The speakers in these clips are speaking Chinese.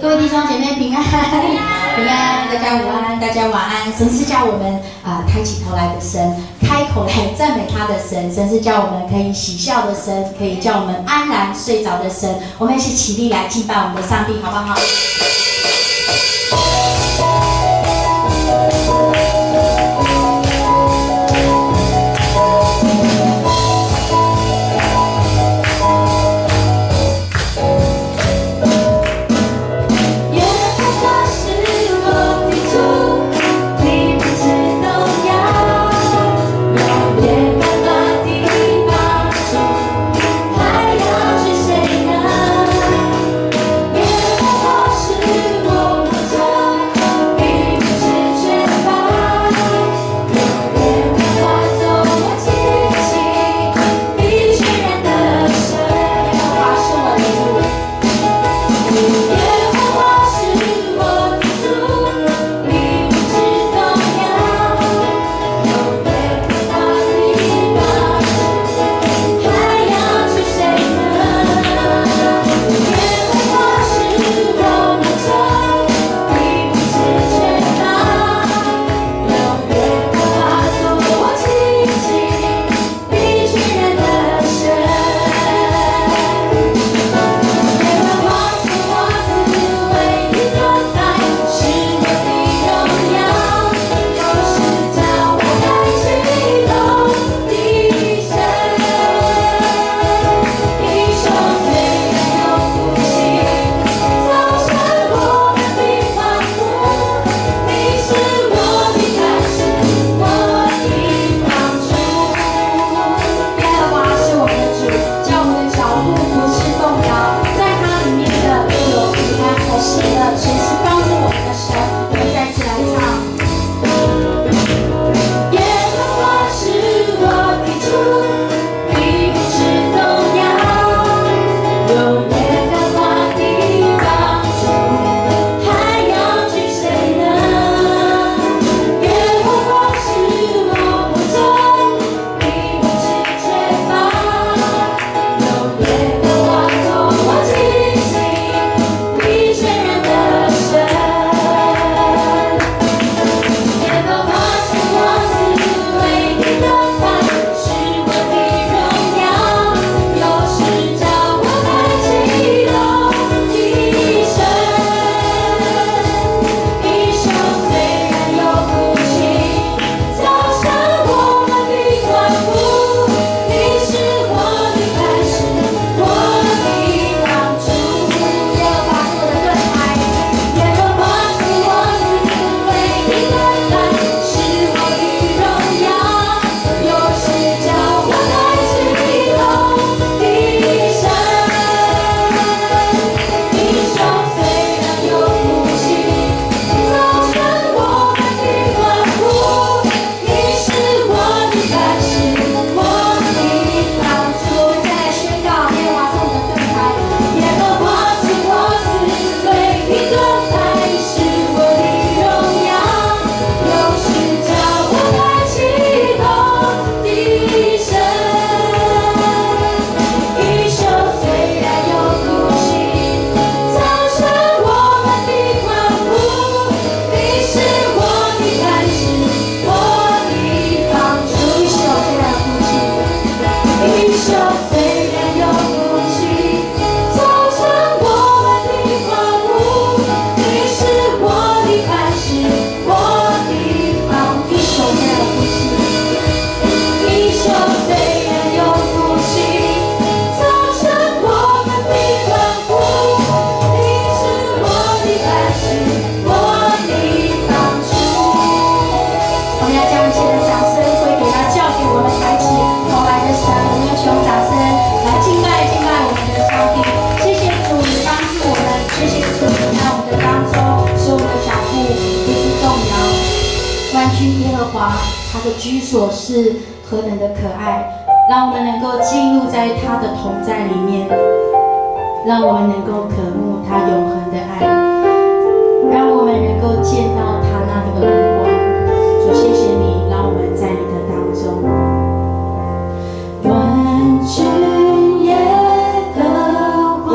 各位弟兄姐妹平安，平安，大家午安，大家晚安。神是叫我们抬起头来的神，开口来赞美他的神。神是叫我们可以喜笑的神，可以叫我们安然睡着的神。我们一起起立来敬拜我们的上帝，好不好？他的居所是何等的可爱，让我们能够进入在他的同在里面，让我们能够渴慕他永恒的爱，让我们能够见到他那个荣光。主，谢谢你，让我们在你的当中。万军耶和华。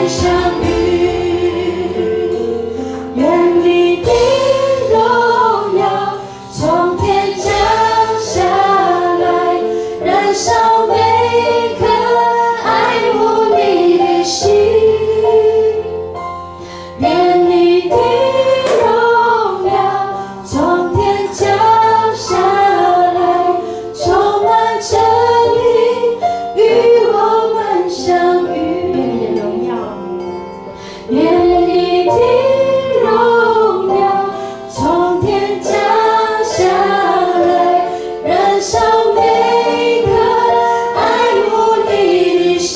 们相遇。愿你的荣耀从天降下来，燃烧每颗爱慕你的心。愿你的荣耀从天降下来，充满着你，与我们相遇。愿你的荣耀从天降下来，燃烧每颗爱慕你的心。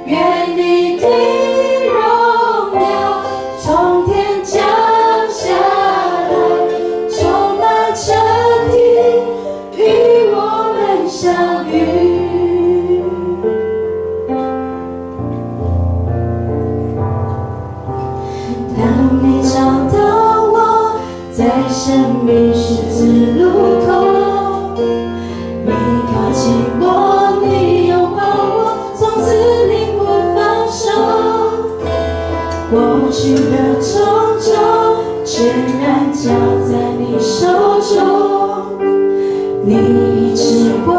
愿你的荣耀从天降下来，充满着你，与我们相遇。当你找到我，在生命十字路口，你靠近我，你拥抱我，从此你不放手。过去的种种，全然交在你手中。你医治我，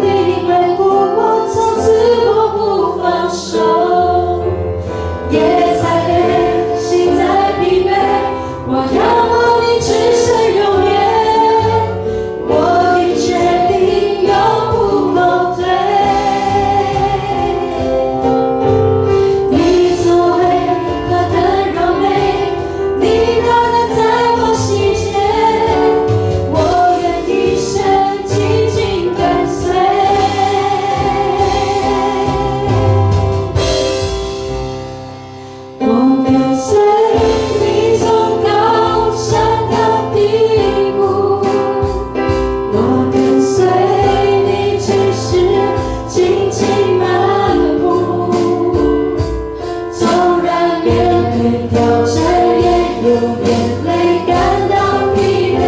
你恢复我，从此我不放手。夜再黑，心再疲惫，我仰望你至深永远。我的决定永不后退。你作为何等柔美，你大能在我心间，我愿一生紧紧跟随。我跟随你从高山到低谷，我跟随你只是紧紧漫步。纵然面对挑战，也有眼泪感到疲惫，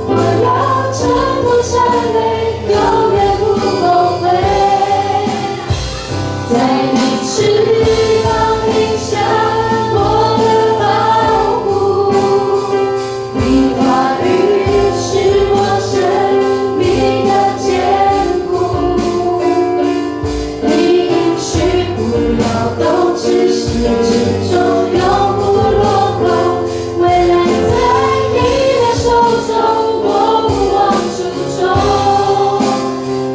我要挣脱缠累，永远不后悔。在你翅膀底下，我的保护，你话语是我生命的坚固。你应许不摇动，至始至终永不落空。未来在你的手中，我不忘初衷。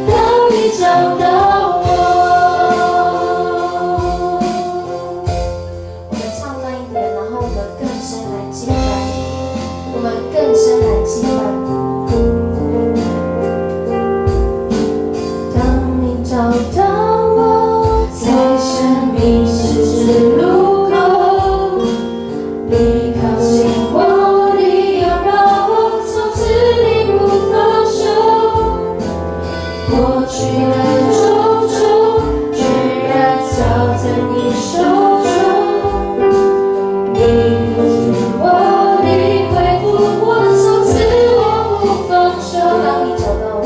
当你找到我。我们唱慢一点，然后我们更深来敬拜你，我们更深来敬拜你。当你找到我，在生命十字路口，你靠近我，你拥抱我，从此你不放手。过去的种种，全然交在你手中。你医治我，你恢复我，从此我不放手。当你找到我，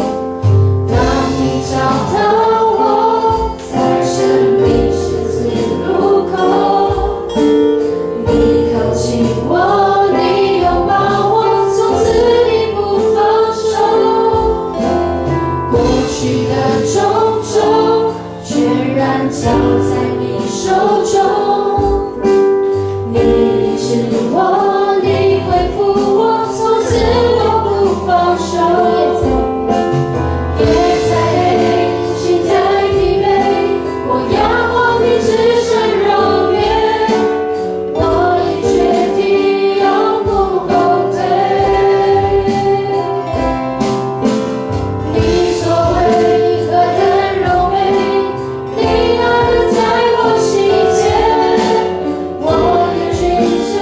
当你找到我，在生命十字路口，你靠近我，你拥抱我，从此你不放手。过去的种种，全然交在你手中。你医治我，你恢复我，从此我不放手。夜再黑，心再疲惫，我仰望你至深永远。我的决定永不后退。你作为何等柔美，你大能在我心间，我愿一生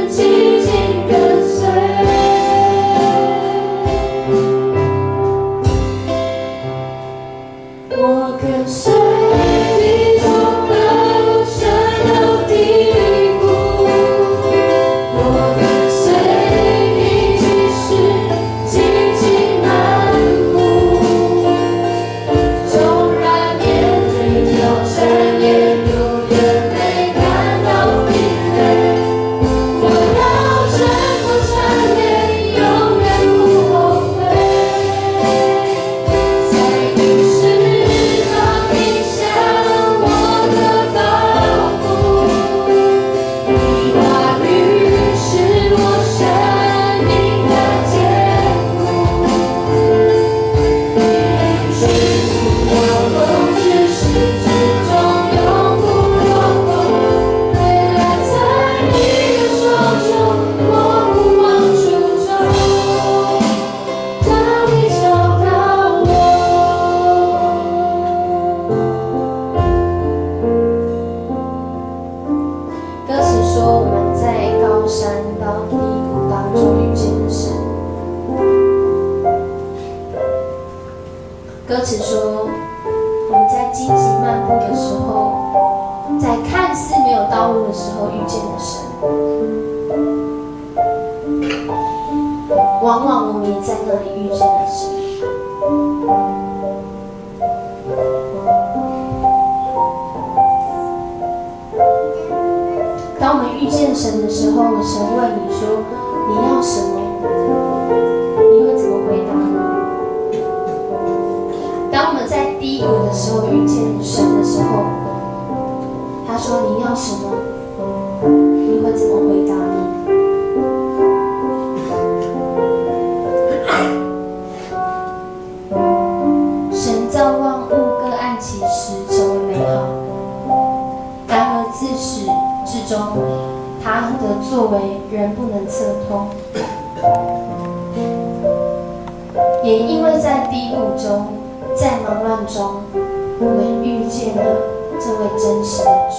紧紧跟随。我跟随你从高山到低谷，我跟随你只是紧紧漫步。纵然面对挑战，漫步的时候，在看似没有道路的时候遇见了神。往往我们也在那里遇见了神。当我们遇见神的时候，神问你说你要什么，你会怎么回答呢？当我们在低谷的时候遇见神的时候，他说你要什么，你会怎么回答呢？神造万物各按其时成为美好，然而自始至终，他的作为人不能测透。也因为在低谷中，在忙乱中，我们遇见了这位真实的主。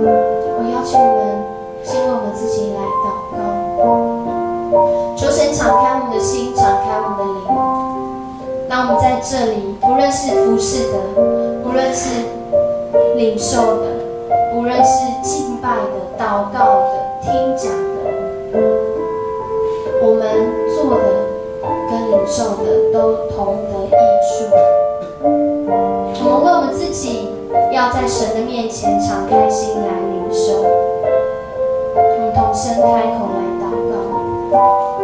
我邀请我们先为我们自己来祷告，求神敞开我们的心，敞开我们的灵，让我们在这里，不论是服侍的，不论是领受的，无论是敬拜的、祷告的、听讲的，我们做的跟领受的都同得益处。我们为我们自己要在神的面前敞开心来领受，我们同声开口来祷告。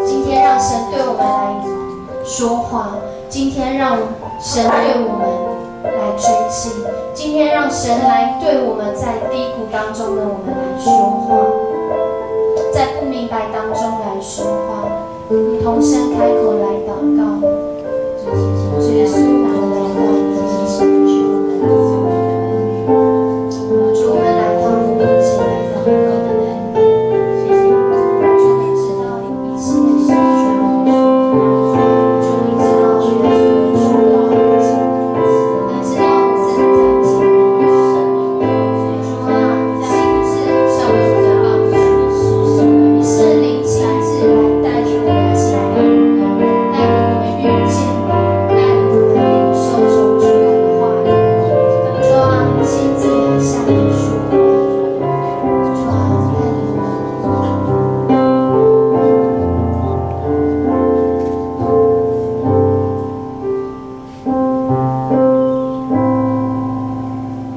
今天让神对我们来说话，今天让神对我们来吹气，今天让神来对我们在低谷当中的我们来说话，在不明白当中来说话。我们同声开口来祷告。主耶稣，我们来到你的面前，主，我们来到你面前来祷告。主，你知道一切的心愿，主，你知道我们所说的话，你知道我们自己在经历什么。主啊，亲自向我们告诉你圣灵亲自来带领我们经历，带领我们遇见，带领我们领受从主来的话语。主啊，你亲自来向我们说话。主啊，带领我们。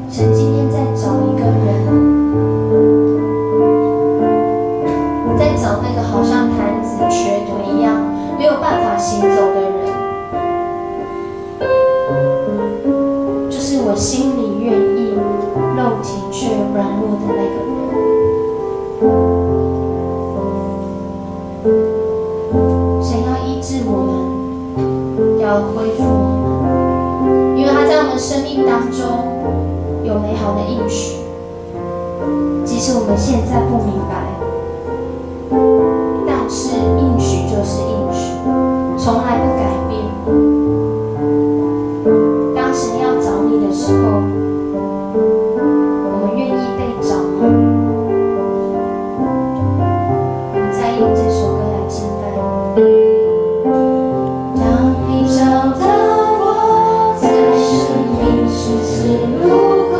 神今天在找一个人，在找那个好像瘫子瘸腿一样没有办法行走的人，就是我心里愿意，肉体却软弱的那个人。神要医治我们，要恢复我们，因为他在我们生命当中有美好的应许，即使我们现在不明白，但是应许就是应许，从来不改变。当神要找你的时候，我们愿意被找吗？我们再用这首歌来敬拜。当你找到我，在生命十字路口，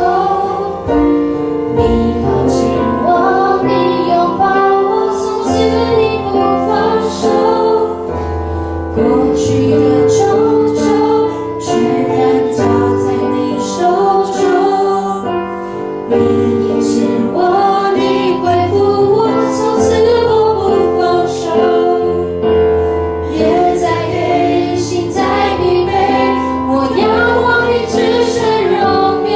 你靠近我，你拥抱我，从此你不放手。过去的种种，全然交在你手中。你医治我，你恢复我，从此我不放手。夜再黑，心再疲惫，我仰望你至深容颜，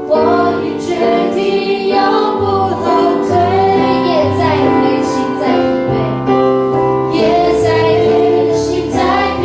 我已决定永不后退。夜再黑，心再疲惫，夜再黑，心再疲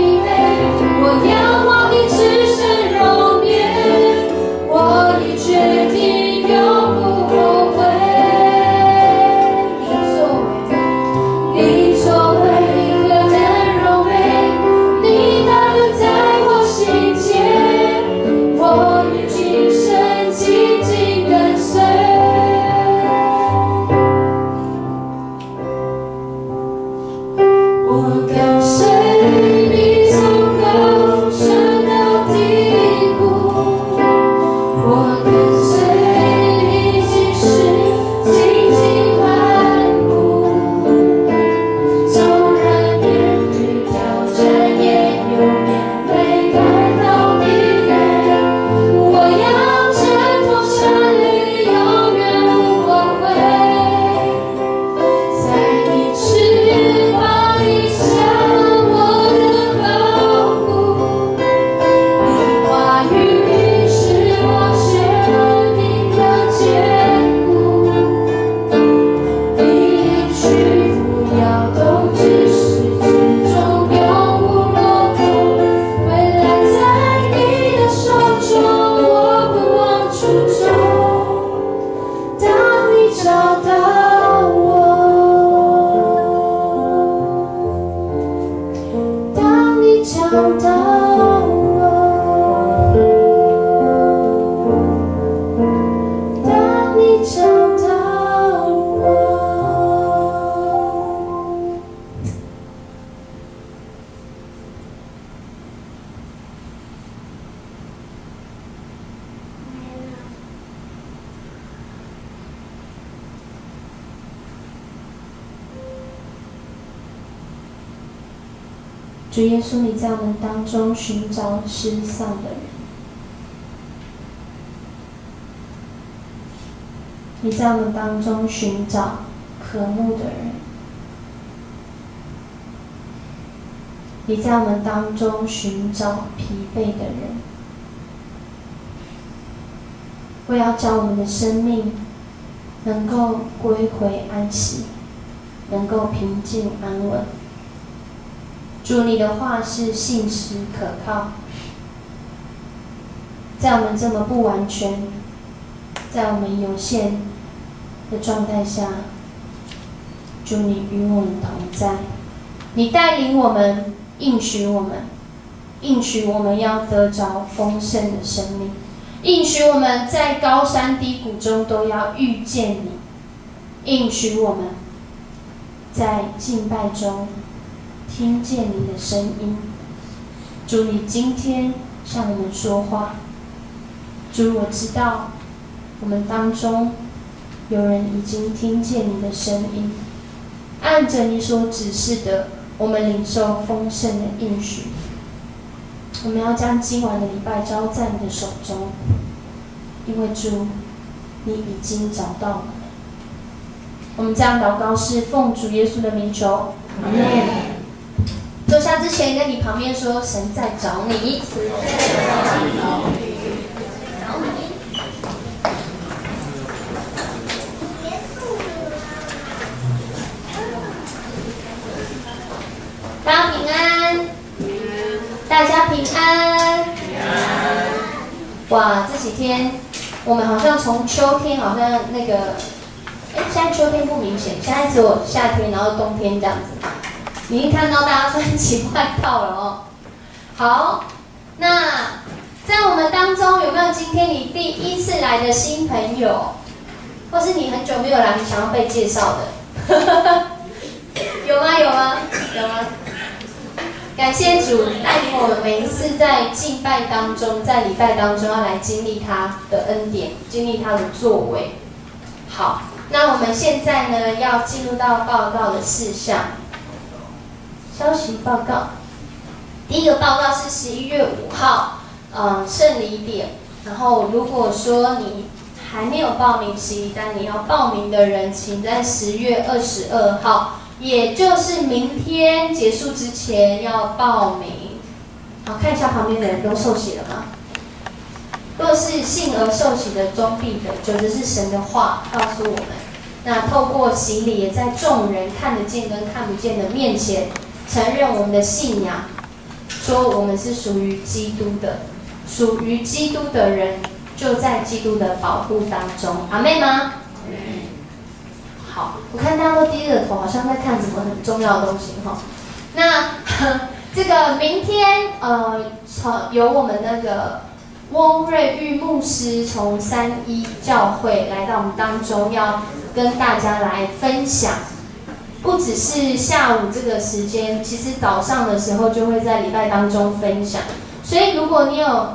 主耶稣，你在我们当中寻找失丧的人，你在我们当中寻找渴慕的人，你在我们当中寻找疲惫的人。我要叫我们的生命能够归回安息，能够平静安稳。主，你的话是信实可靠，在我们这么不完全，在我们有限的状态下，主你与我们同在，你带领我们，应许我们，应许我们要得着丰盛的生命，应许我们在高山低谷中都要遇见你，应许我们在敬拜中听见你的声音。主，你今天向我们说话。主，我知道我们当中有人已经听见你的声音，按着你所指示的，我们领受丰盛的应许。我们要将今晚的礼拜交在你的手中，因为主，你已经找到我们。我们这样祷告是奉主耶稣的名求，阿们。坐下之前，跟你旁边说：“神在找你。”大家平安，大家平安。哇，这几天我们好像从秋天，好像那个，现在秋天不明显，现在只有夏天，然后冬天这样子。已经看到大家穿起外套了哦。好，那在我们当中有没有今天你第一次来的新朋友，或是你很久没有来，你想要被介绍的？有吗？有吗？有吗？感谢主带领我们每一次在敬拜当中，在礼拜当中要来经历他的恩典，经历他的作为。好，那我们现在呢要进入到报告的事项。消息报告，第一个报告是11月5号，圣礼点。然后如果说你还没有报名洗礼单，你要报名的人，请在10月22号，也就是明天结束之前要报名。好，看一下旁边的人都受洗了吗？若是信而受洗的终必得救，这是神的话告诉我们。那透过洗礼，也在众人看得见跟看不见的面前，承认我们的信仰，说我们是属于基督的，属于基督的人就在基督的保护当中。阿妹吗？好，我看大家都低着头，好像在看什么很重要的东西哈。那这个明天由我们那个翁瑞玉牧师从31教会来到我们当中，要跟大家来分享。不只是下午这个时间，其实早上的时候就会在礼拜当中分享。所以如果你有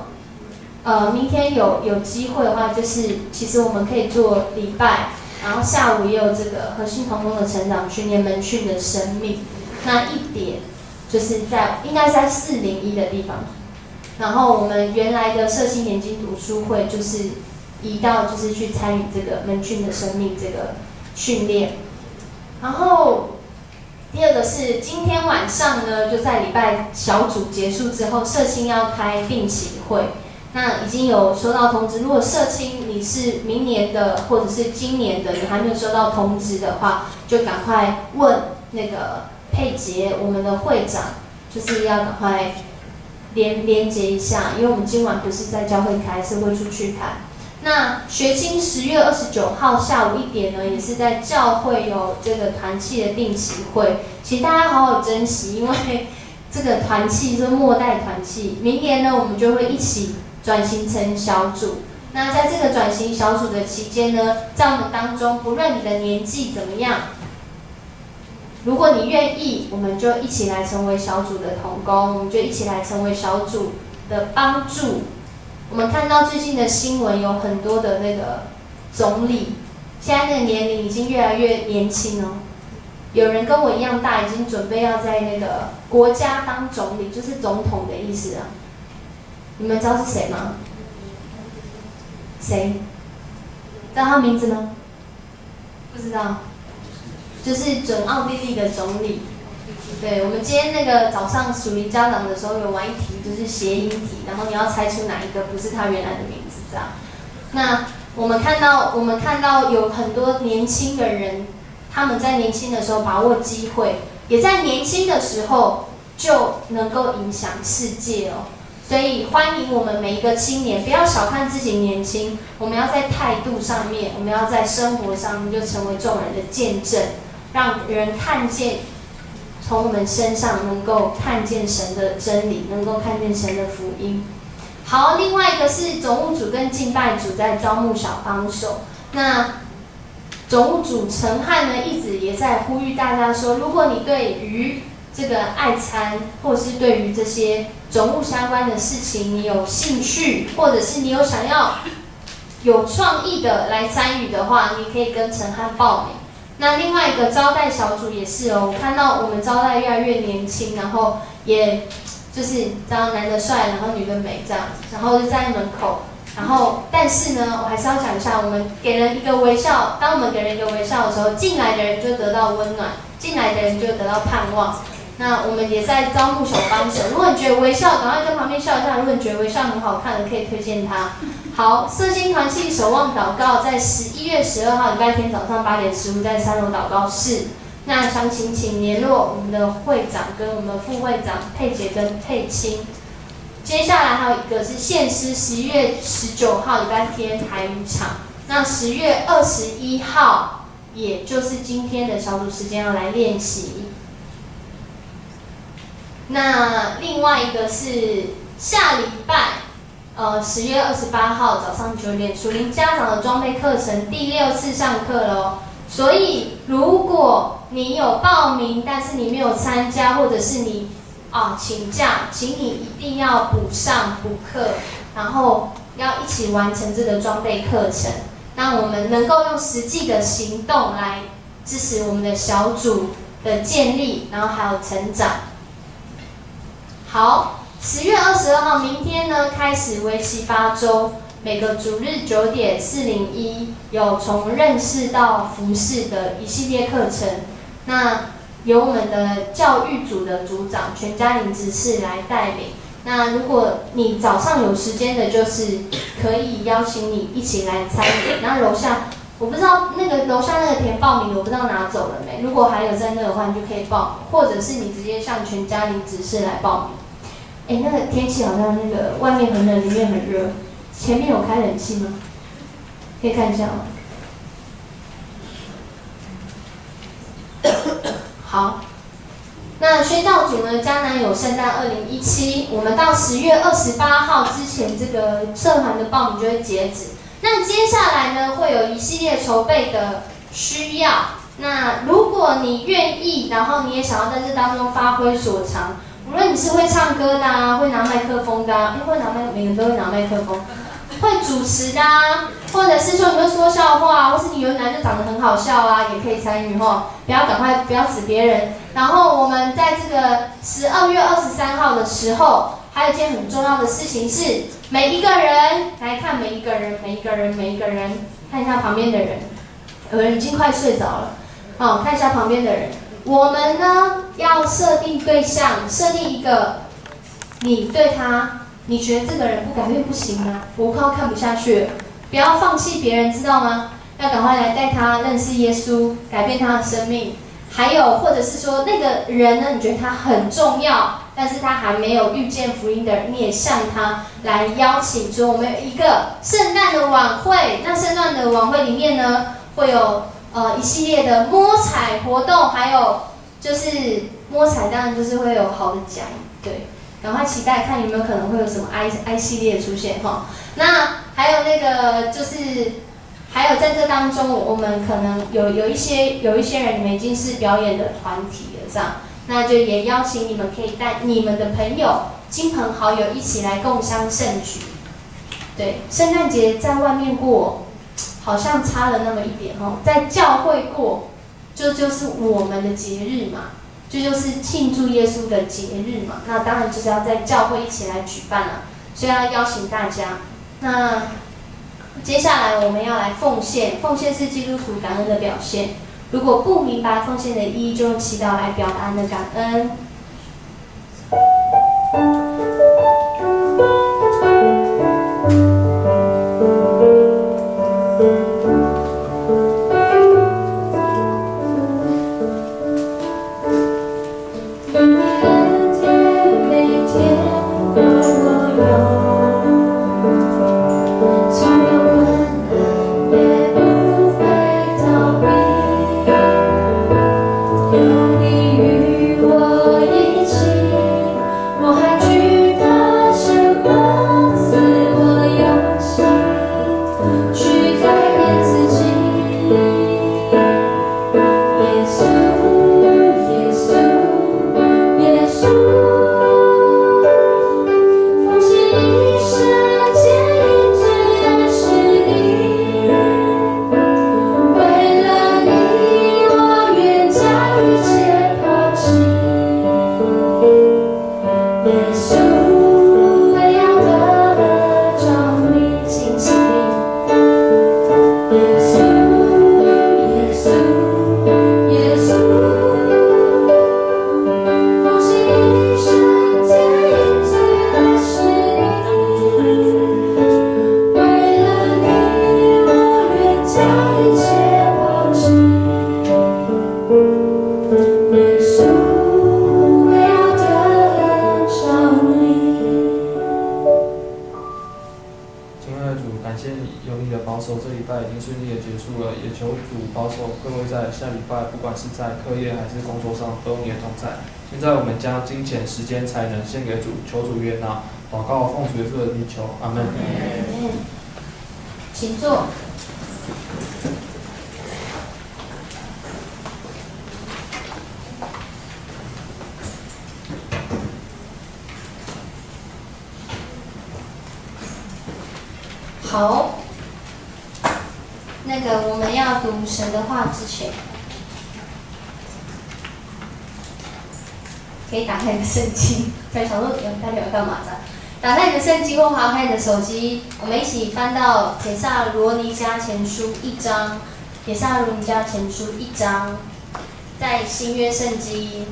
明天有机会的话，就是其实我们可以做礼拜，然后下午也有这个核心同工的成长训练门训的生命。那一点就是应该是在401的地方，然后我们原来的社青年经读书会就是移到就是去参与这个门训的生命这个训练。然后第二个是今天晚上呢，就在礼拜小组结束之后，社青要开定期会。那已经有收到通知，如果社青你是明年的或者是今年的，你还没有收到通知的话，就赶快问那个佩杰，我们的会长，就是要赶快连接一下，因为我们今晚不是在教会开，是会出去开。那学青10月29号下午1点呢，也是在教会有这个团契的定期会，请大家好好珍惜，因为这个团契是末代团契，明年呢我们就会一起转型成小组。那在这个转型小组的期间呢，在我们当中，不论你的年纪怎么样，如果你愿意，我们就一起来成为小组的同工，我们就一起来成为小组的帮助。我们看到最近的新闻有很多的那个总理，现在那个年龄已经越来越年轻哦，有人跟我一样大，已经准备要在那个国家当总理，就是总统的意思啊。你们知道是谁吗？谁？知道他名字吗？不知道，就是准奥地利的总理。对，我们今天那个早上属灵家长的时候有玩一题，就是谐音题，然后你要猜出哪一个不是他原来的名字，这样。那我们看到有很多年轻的人，他们在年轻的时候把握机会，也在年轻的时候就能够影响世界哦。所以欢迎我们每一个青年，不要小看自己年轻，我们要在态度上面，我们要在生活上面就成为众人的见证，让人看见，从我们身上能够看见神的真理，能够看见神的福音。好，另外一个是总务组跟敬拜组在招募小帮手。那总务组陈汉呢，一直也在呼吁大家说，如果你对于这个爱餐，或是对于这些总务相关的事情你有兴趣，或者是你有想要有创意的来参与的话，你可以跟陈汉报名。那另外一个招待小组也是哦，我看到我们招待越来越年轻，然后也就是这样，男的帅，然后女的美这样子，然后就在门口。然后，但是呢，我还是要讲一下，我们给人一个微笑，当我们给人一个微笑的时候，进来的人就得到温暖，进来的人就得到盼望。那我们也在招募小帮手，如果你觉得微笑，赶快跟旁边笑一下；如果你觉得微笑很好看的，可以推荐他。好，社青团契守望祷告在11月12号礼拜天早上8点15在3楼祷告室。那详情请联络我们的会长跟我们的副会长佩姐跟佩青。接下来还有一个是献诗，11月19号礼拜天台语场。那10月21号，也就是今天的小组时间要来练习。那另外一个是下礼拜，10月28号早上9点，属灵家长的装备课程第6次上课咯。所以如果你有报名，但是你没有参加，或者是你请假，请你一定要补上补课，然后要一起完成这个装备课程，让我们能够用实际的行动来支持我们的小组的建立，然后还有成长。好，10月22号，明天呢开始为期8周，每个主日9点401有从认识到服事的一系列课程。那由我们的教育组的组长全家林执事来带领。那如果你早上有时间的，就是可以邀请你一起来参与。那楼下我不知道那个楼下那个填报名，我不知道拿走了没。如果还有在那的话，你就可以报名，或者是你直接向全家林执事来报名。那个天气好像那个外面很冷，里面很热。前面有开冷气吗？可以看一下吗？好，那宣教组呢，迦南有圣诞2017，我们到10月28号之前，这个社团的报名就会截止。那接下来呢，会有一系列筹备的需要。那如果你愿意，然后你也想要在这当中发挥所长，无论你是会唱歌的啊，会拿麦克风的啊，每个人都会拿麦克风，会主持的啊，或者是说你会说笑话，或是你原来就长得很好笑啊，也可以参与吼，不要指别人。然后我们在这个12月23号的时候，还有一件很重要的事情是，每一个人来看每一个人，看一下旁边的人，有人已经快睡着了，看一下旁边的人。我们呢要设定对象，设定一个你对他，你觉得这个人不改变不行吗？我快要看不下去了，不要放弃别人，知道吗？要赶快来带他认识耶稣，改变他的生命。还有或者是说那个人呢，你觉得他很重要，但是他还没有遇见福音的人，你也向他来邀请说，我们有一个圣诞的晚会。那圣诞的晚会里面呢，会有一系列的摸彩活动，还有就是摸彩当然就是会有好的奖，对，赶快期待看有没有可能会有什么 I 系列出现哈。那还有那个就是还有在这当中，我们可能有一些人，你们已经是表演的团体了这样，那就也邀请你们可以带你们的朋友、亲朋好友一起来共襄盛举。对，圣诞节在外面过，好像差了那么一点哦，在教会过这就是我们的节日嘛，这就是庆祝耶稣的节日嘛。那当然就是要在教会一起来举办了，所以要邀请大家。那接下来我们要来奉献，奉献是基督徒感恩的表现。如果不明白奉献的意义，就用祈祷来表达你的感恩。现在我们将金钱、时间、才能献给主，求主悦纳。祷告奉主耶稣的名求，阿门。请坐。好，我们要读神的话之前，可以打开你的圣经。突然想说，大家要干嘛的？打开你的圣经或划开你的手机，我们一起翻到帖撒罗尼迦前书1章。帖撒罗尼迦前书1章，在新约圣经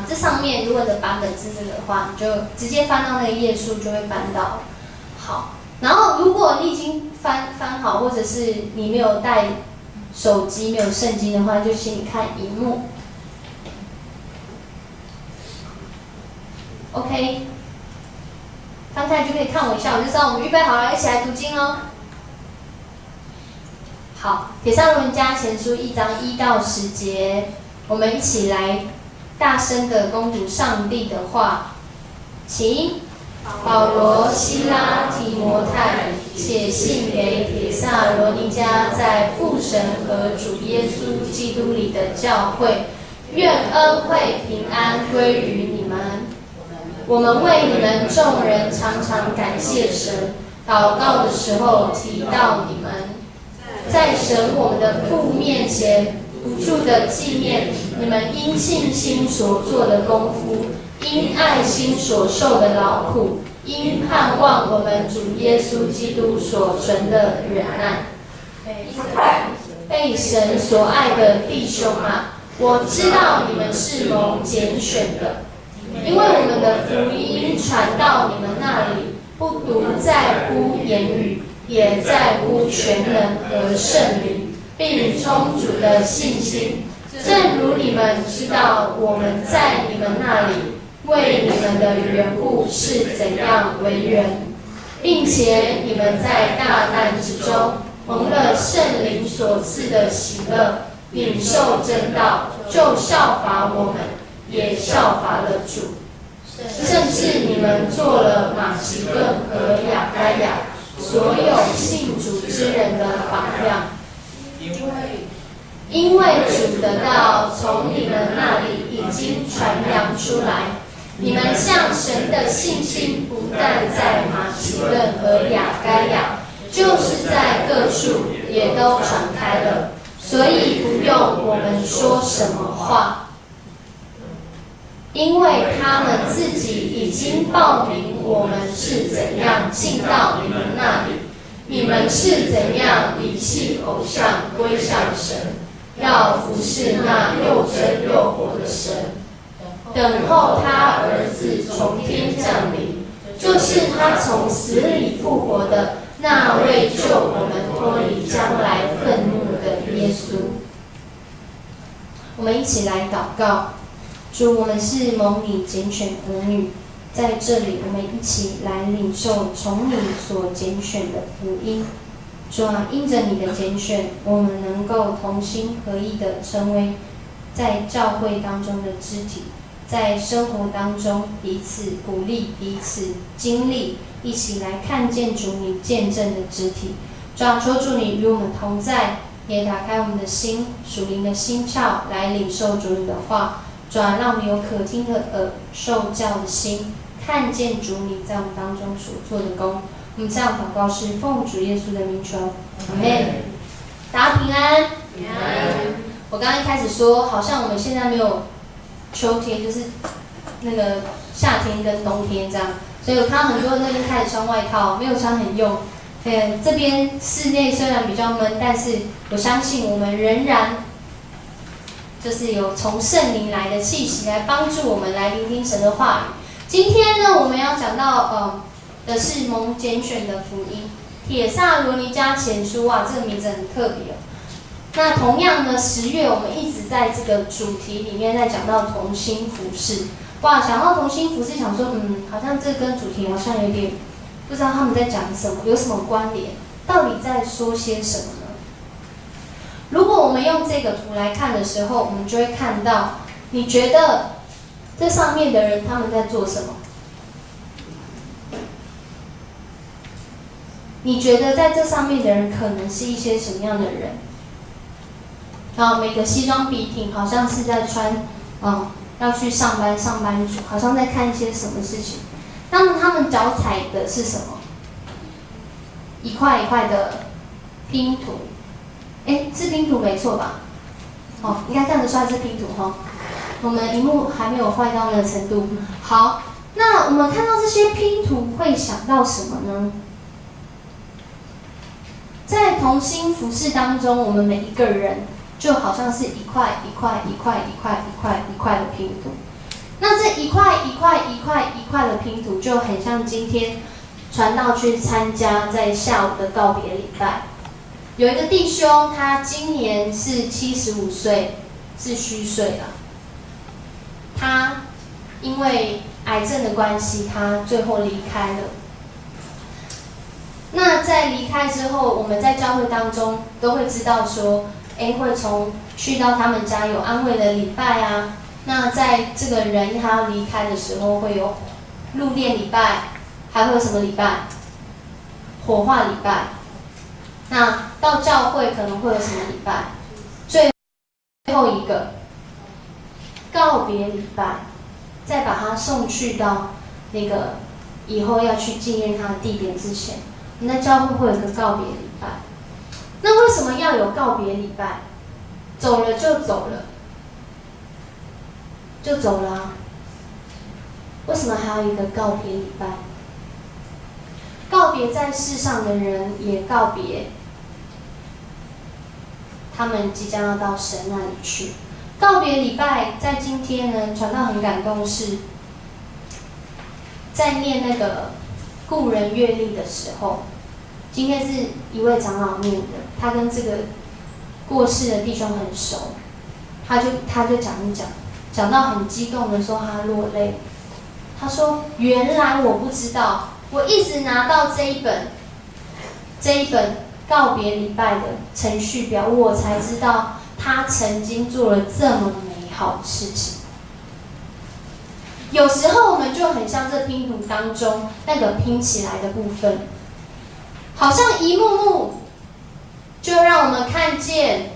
这上面，如果你的版本是这个的话，你就直接翻到那个页数就会翻到。好，然后如果你已经翻好，或者是你没有带手机、没有圣经的话，就请你看荧幕。OK， 翻开就可以看我一下，我就知道我们预备好了，一起来读经哦。好，帖撒罗尼迦前书1章1到10节，我们一起来大声的恭读上帝的话，请。保罗、西拉、提摩太写信给帖撒罗尼迦在父神和主耶稣基督里的教会，愿恩惠平安归于你们。我们为你们众人常常感谢神，祷告的时候提到你们，在神我们的父面前不住的纪念你们因信心所做的功夫，因爱心所受的劳苦，因盼望我们主耶稣基督所存的忍耐。被神所爱的弟兄啊，我知道你们是蒙拣选的，因为我们的福音传到你们那里，不独在乎言语，也在乎全能和圣灵，并充足的信心。正如你们知道我们在你们那里为你们的缘故是怎样为人，并且你们在大难之中蒙了圣灵所赐的喜乐，领受真道，就效法我们，也效法了主。甚至你们做了马其顿和亚该亚所有信主之人的榜样。因为主的道从你们那里已经传扬出来，你们向神的信心不但在马其顿和亚该亚，就是在各处也都传开了。所以不用我们说什么话，因为他们自己已经报明我们是怎样进到你们那里，你们是怎样离弃偶像归向神，要服侍那又真又活的神，等候他儿子从天降临，就是他从死里复活的那位救我们脱离将来愤怒的耶稣。我们一起来祷告。主，我们是蒙你拣选儿女，在这里我们一起来领受从你所拣选的福音。主啊，因着你的拣选，我们能够同心合意的成为在教会当中的肢体，在生活当中彼此鼓励，彼此经历，一起来看见主你见证的肢体。主啊，求主你与我们同在，也打开我们的心，属灵的心窍，来领受主你的话。主啊，让我们有可听的耳，受教的心，看见主你在我们当中所做的工。我们这样祷告是奉主耶稣的名求，阿们。大家平安。平安。我刚刚一开始说，好像我们现在没有秋天，就是那个夏天跟冬天这样，所以我看到很多人那边开始穿外套，没有穿很用。这边室内虽然比较闷，但是我相信我们仍然就是有从圣灵来的气息来帮助我们来聆听神的话语。今天呢，我们要讲到的是蒙拣选的福音，帖撒罗尼迦前书啊，这个名字很特别哦。那同样呢，10月我们一直在这个主题里面在讲到同心服事。哇，想到同心服事，想说好像这跟主题好像有点不知道他们在讲什么，有什么关联？到底在说些什么呢？如果我们用这个图来看的时候，我们就会看到，你觉得这上面的人他们在做什么？你觉得在这上面的人可能是一些什么样的人？每个西装笔挺，好像是在穿，要去上班，上班族，好像在看一些什么事情。那么他们脚踩的是什么？一块一块的拼图。是拼图没错吧？应该看得出来是拼图哈。我们荧幕还没有坏到那个程度。好，那我们看到这些拼图会想到什么呢？在同心服事当中，我们每一个人就好像是一块一块一块一块一块一块的拼图。那这一块一块一块一块的拼图，就很像今天传道去参加在下午的告别礼拜。有一个弟兄，他今年是75岁，是虚岁了。他因为癌症的关系，他最后离开了。那在离开之后，我们在教会当中都会知道说，会去到他们家有安慰的礼拜啊。那在这个人他要离开的时候，会有入殓礼拜，还会有什么礼拜？火化礼拜。那到教会可能会有什么礼拜？最后一个告别礼拜，再把他送去到那个以后要去纪念他的地点之前，我们在教会会有一个告别礼拜。那为什么要有告别礼拜？走了就走了，就走了啊。为什么还要一个告别礼拜？告别在世上的人，也告别他们即将要到神那里去。告别礼拜在今天呢，传道很感动，是在念那个故人阅历的时候，今天是一位长老念的，他跟这个过世的弟兄很熟，他就讲到很激动的时候，他落泪。他说：“原来我不知道，我一直拿到这一本告别礼拜的程序表，我才知道他曾经做了这么美好的事情。”有时候我们就很像这拼图当中那个拼起来的部分，好像一幕幕就让我们看见，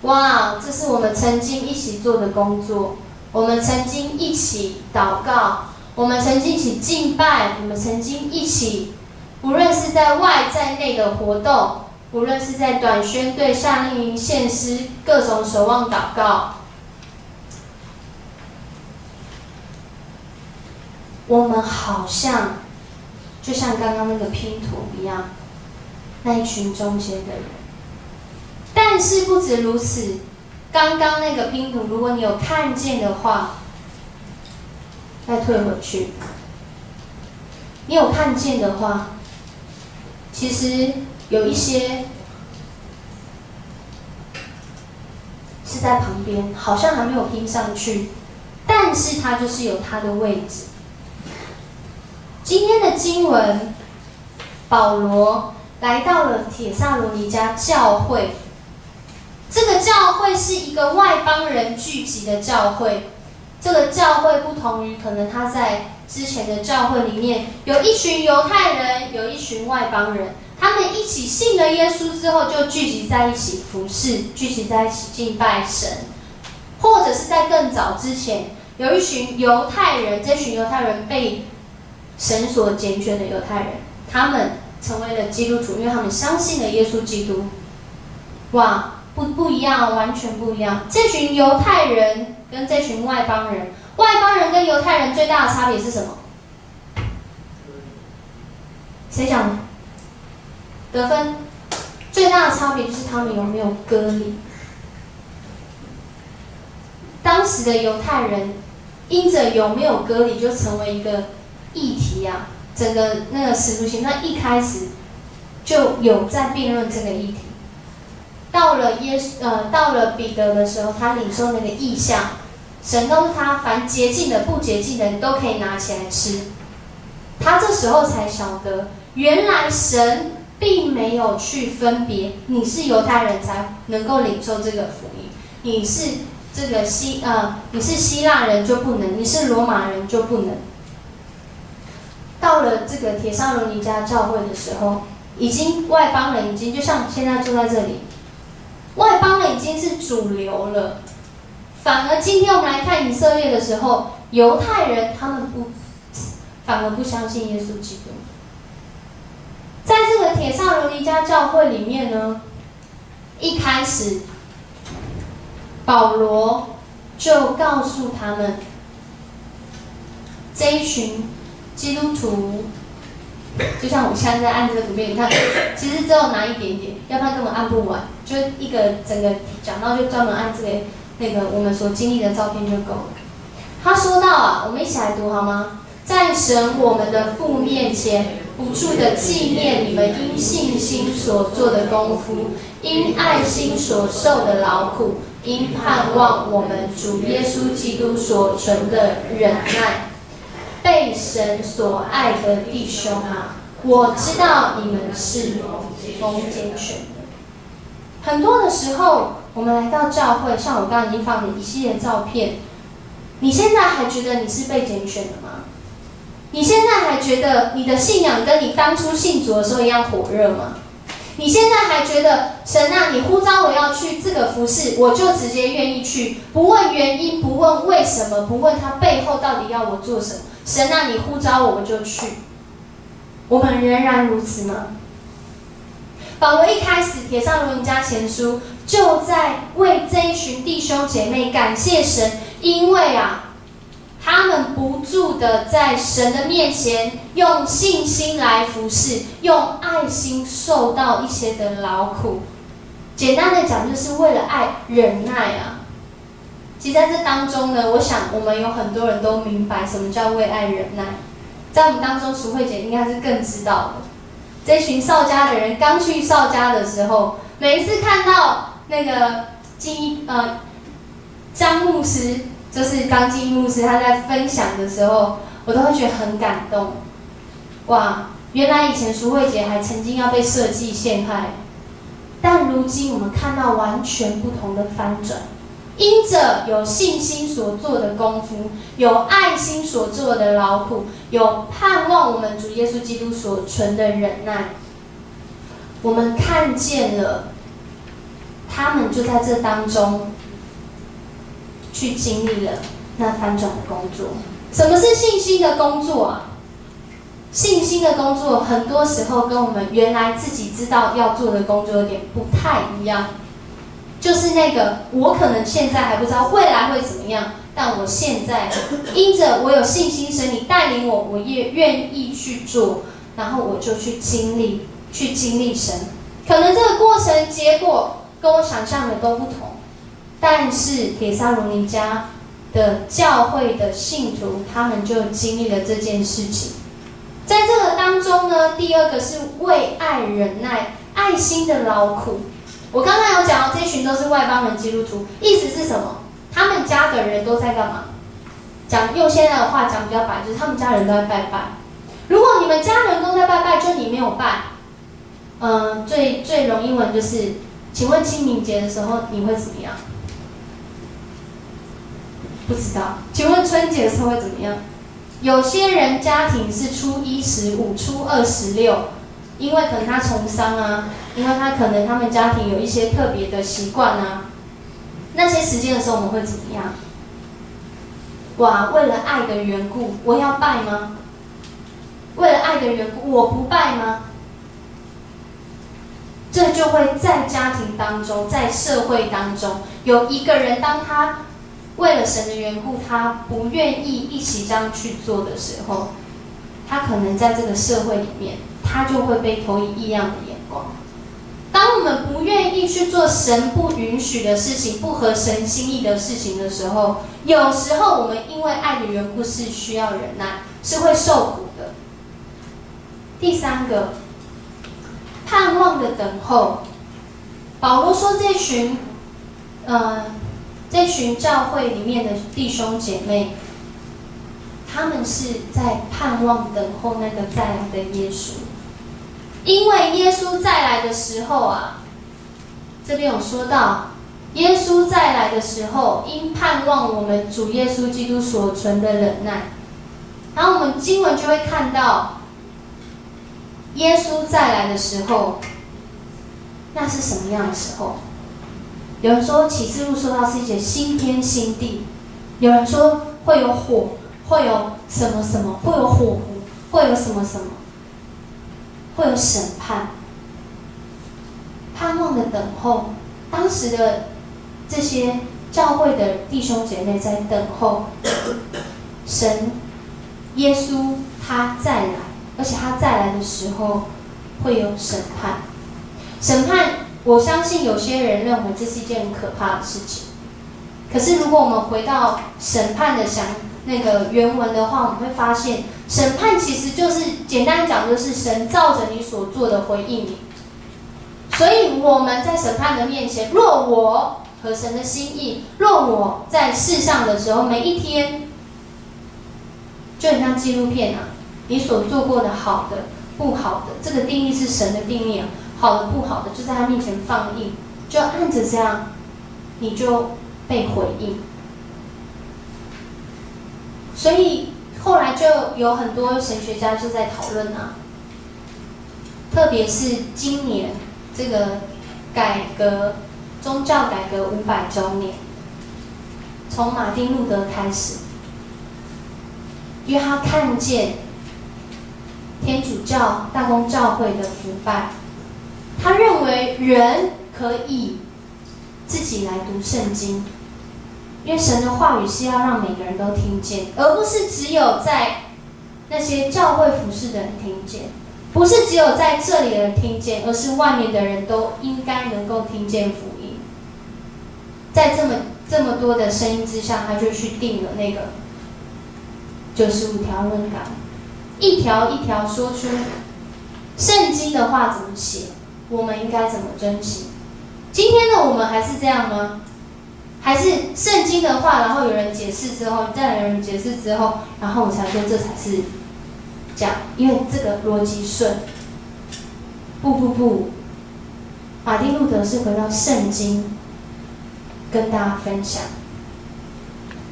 哇，这是我们曾经一起做的工作，我们曾经一起祷告，我们曾经一起敬拜，我们曾经一起，无论是在外在内的活动，无论是在短宣队、夏令营、献诗、各种守望祷告，我们好像就像刚刚那个拼图一样，那一群中间的人。但是不止如此，刚刚那个拼图，如果你有看见的话，再退回去。你有看见的话，其实有一些是在旁边，好像还没有拼上去，但是它就是有它的位置。今天的经文，保罗来到了帖撒罗尼迦教会。这个教会是一个外邦人聚集的教会。这个教会不同于可能他在之前的教会里面，有一群犹太人，有一群外邦人，他们一起信了耶稣之后，就聚集在一起服侍，聚集在一起敬拜神。或者是在更早之前，有一群犹太人，这群犹太人被神所拣选的犹太人，他们成为了基督徒，因为他们相信了耶稣基督。哇！不一样，完全不一样。这群犹太人跟这群外邦人，外邦人跟犹太人最大的差别是什么？谁讲的？得分。最大的差别就是他们有没有割礼。当时的犹太人因着有没有割礼，就成为一个议题啊。整个那个使徒行传一开始就有在辩论这个议题。到了彼得的时候，他领受那个异象，神告诉他，凡洁净的、不洁净的，你都可以拿起来吃。他这时候才晓得，原来神并没有去分别，你是犹太人才能够领受这个福音，你是希腊人就不能，你是罗马人就不能。到了这个帖撒罗尼迦教会的时候，已经外邦人已经就像现在坐在这里。外邦人已经是主流了，反而今天我们来看以色列的时候，犹太人他们反而不相信耶稣基督。在这个帖撒罗尼迦教会里面呢，一开始保罗就告诉他们，这一群基督徒，就像我现在在按这个图片，你看，其实只有拿一点点，要不然根本按不完。就一个整个讲到就专门按这个那个我们所经历的照片就够了。他说到啊，我们一起来读好吗？在神我们的父面前，不住的纪念你们因信心所做的功夫，因爱心所受的劳苦，因盼望我们主耶稣基督所存的忍耐。被神所爱的弟兄啊，我知道你们是蒙拣选的。很多的时候，我们来到教会，像我刚刚已经放了一系列照片，你现在还觉得你是被拣选的吗？你现在还觉得你的信仰跟你当初信主的时候一样火热吗？你现在还觉得神啊，你呼召我要去这个服事，我就直接愿意去，不问原因，不问为什么，不问他背后到底要我做什么。神啊，你呼召我就去。我们仍然如此吗？保罗一开始帖撒罗尼迦前书就在为这一群弟兄姐妹感谢神，因为啊，他们不住的在神的面前用信心来服侍，用爱心受到一些的劳苦。简单的讲，就是为了爱忍耐啊。其实在这当中呢，我想我们有很多人都明白什么叫为爱忍耐。在我们当中，淑慧姐应该是更知道的。这群少家的人刚去少家的时候，每一次看到那个张牧师，就是张继牧师，他在分享的时候，我都会觉得很感动。哇，原来以前淑慧姐还曾经要被设计陷害，但如今我们看到完全不同的翻转。因着有信心所做的功夫，有爱心所做的劳苦，有盼望我们主耶稣基督所存的忍耐，我们看见了他们就在这当中去经历了那翻转的工作。什么是信心的工作啊？信心的工作很多时候跟我们原来自己知道要做的工作有点不太一样，就是那个我可能现在还不知道未来会怎么样，但我现在因着我有信心，神你带领我，我也愿意去做，然后我就去经历神。可能这个过程结果跟我想象的都不同，但是帖撒罗尼迦的教会的信徒，他们就经历了这件事情。在这个当中呢，第二个是为爱忍耐，爱心的劳苦。我刚刚有讲到，这群都是外邦人基督徒，意思是什么？他们家的人都在干嘛？用现在的话讲比较白，就是他们家人都在拜拜。如果你们家人都在拜拜，就你没有拜，最容易问就是，请问清明节的时候你会怎么样？不知道。请问春节的时候会怎么样？有些人家庭是初一15，初二16，因为可能他从商啊，因为他可能他们家庭有一些特别的习惯啊，那些时间的时候我们会怎么样？哇，为了爱的缘故，我要拜吗？为了爱的缘故，我不拜吗？这就会在家庭当中，在社会当中，有一个人当他为了神的缘故，他不愿意一起这样去做的时候，他可能在这个社会里面，他就会被投以异样的眼光。当我们不愿意去做神不允许的事情，不合神心意的事情的时候，有时候我们因为爱的缘故是需要忍耐，是会受苦的。第三个，盼望的等候。保罗说这群教会里面的弟兄姐妹，他们是在盼望等候那个再来的耶稣。因为耶稣再来的时候啊，这边有说到，耶稣再来的时候，因盼望我们主耶稣基督所存的忍耐。然后我们经文就会看到，耶稣再来的时候，那是什么样的时候？有人说启示录说到是一些新天新地，有人说会有火，会有什么什么，会有火湖，会有什么什么，会有审判。盼望的等候，当时的这些教会的弟兄姐妹在等候神耶稣他再来，而且他再来的时候会有审判。审判，我相信有些人认为这是一件很可怕的事情。可是如果我们回到审判的那个原文的话，我们会发现，审判其实就是简单讲，就是神照着你所做的回应你。所以我们在审判的面前，若我合神的心意，若我在世上的时候，每一天就很像纪录片啊，你所做过的好的、不好的，这个定义是神的定义啊。好的不好的就在他面前放映，就按着这样，你就被回应。所以后来就有很多神学家就在讨论啊，特别是今年这个宗教改革500周年，从马丁路德开始，因为他看见天主教大公教会的腐败。他认为人可以自己来读圣经，因为神的话语是要让每个人都听见，而不是只有在那些教会服侍的人听见，不是只有在这里的人听见，而是外面的人都应该能够听见福音。在这么多的声音之下，他就去定了那个95条论纲，一条一条说出圣经的话怎么写，我们应该怎么遵行。今天的我们还是这样吗？还是圣经的话，然后有人解释之后，再有人解释之后，然后我才说这才是这样，因为这个逻辑顺。不，马丁路德是回到圣经跟大家分享，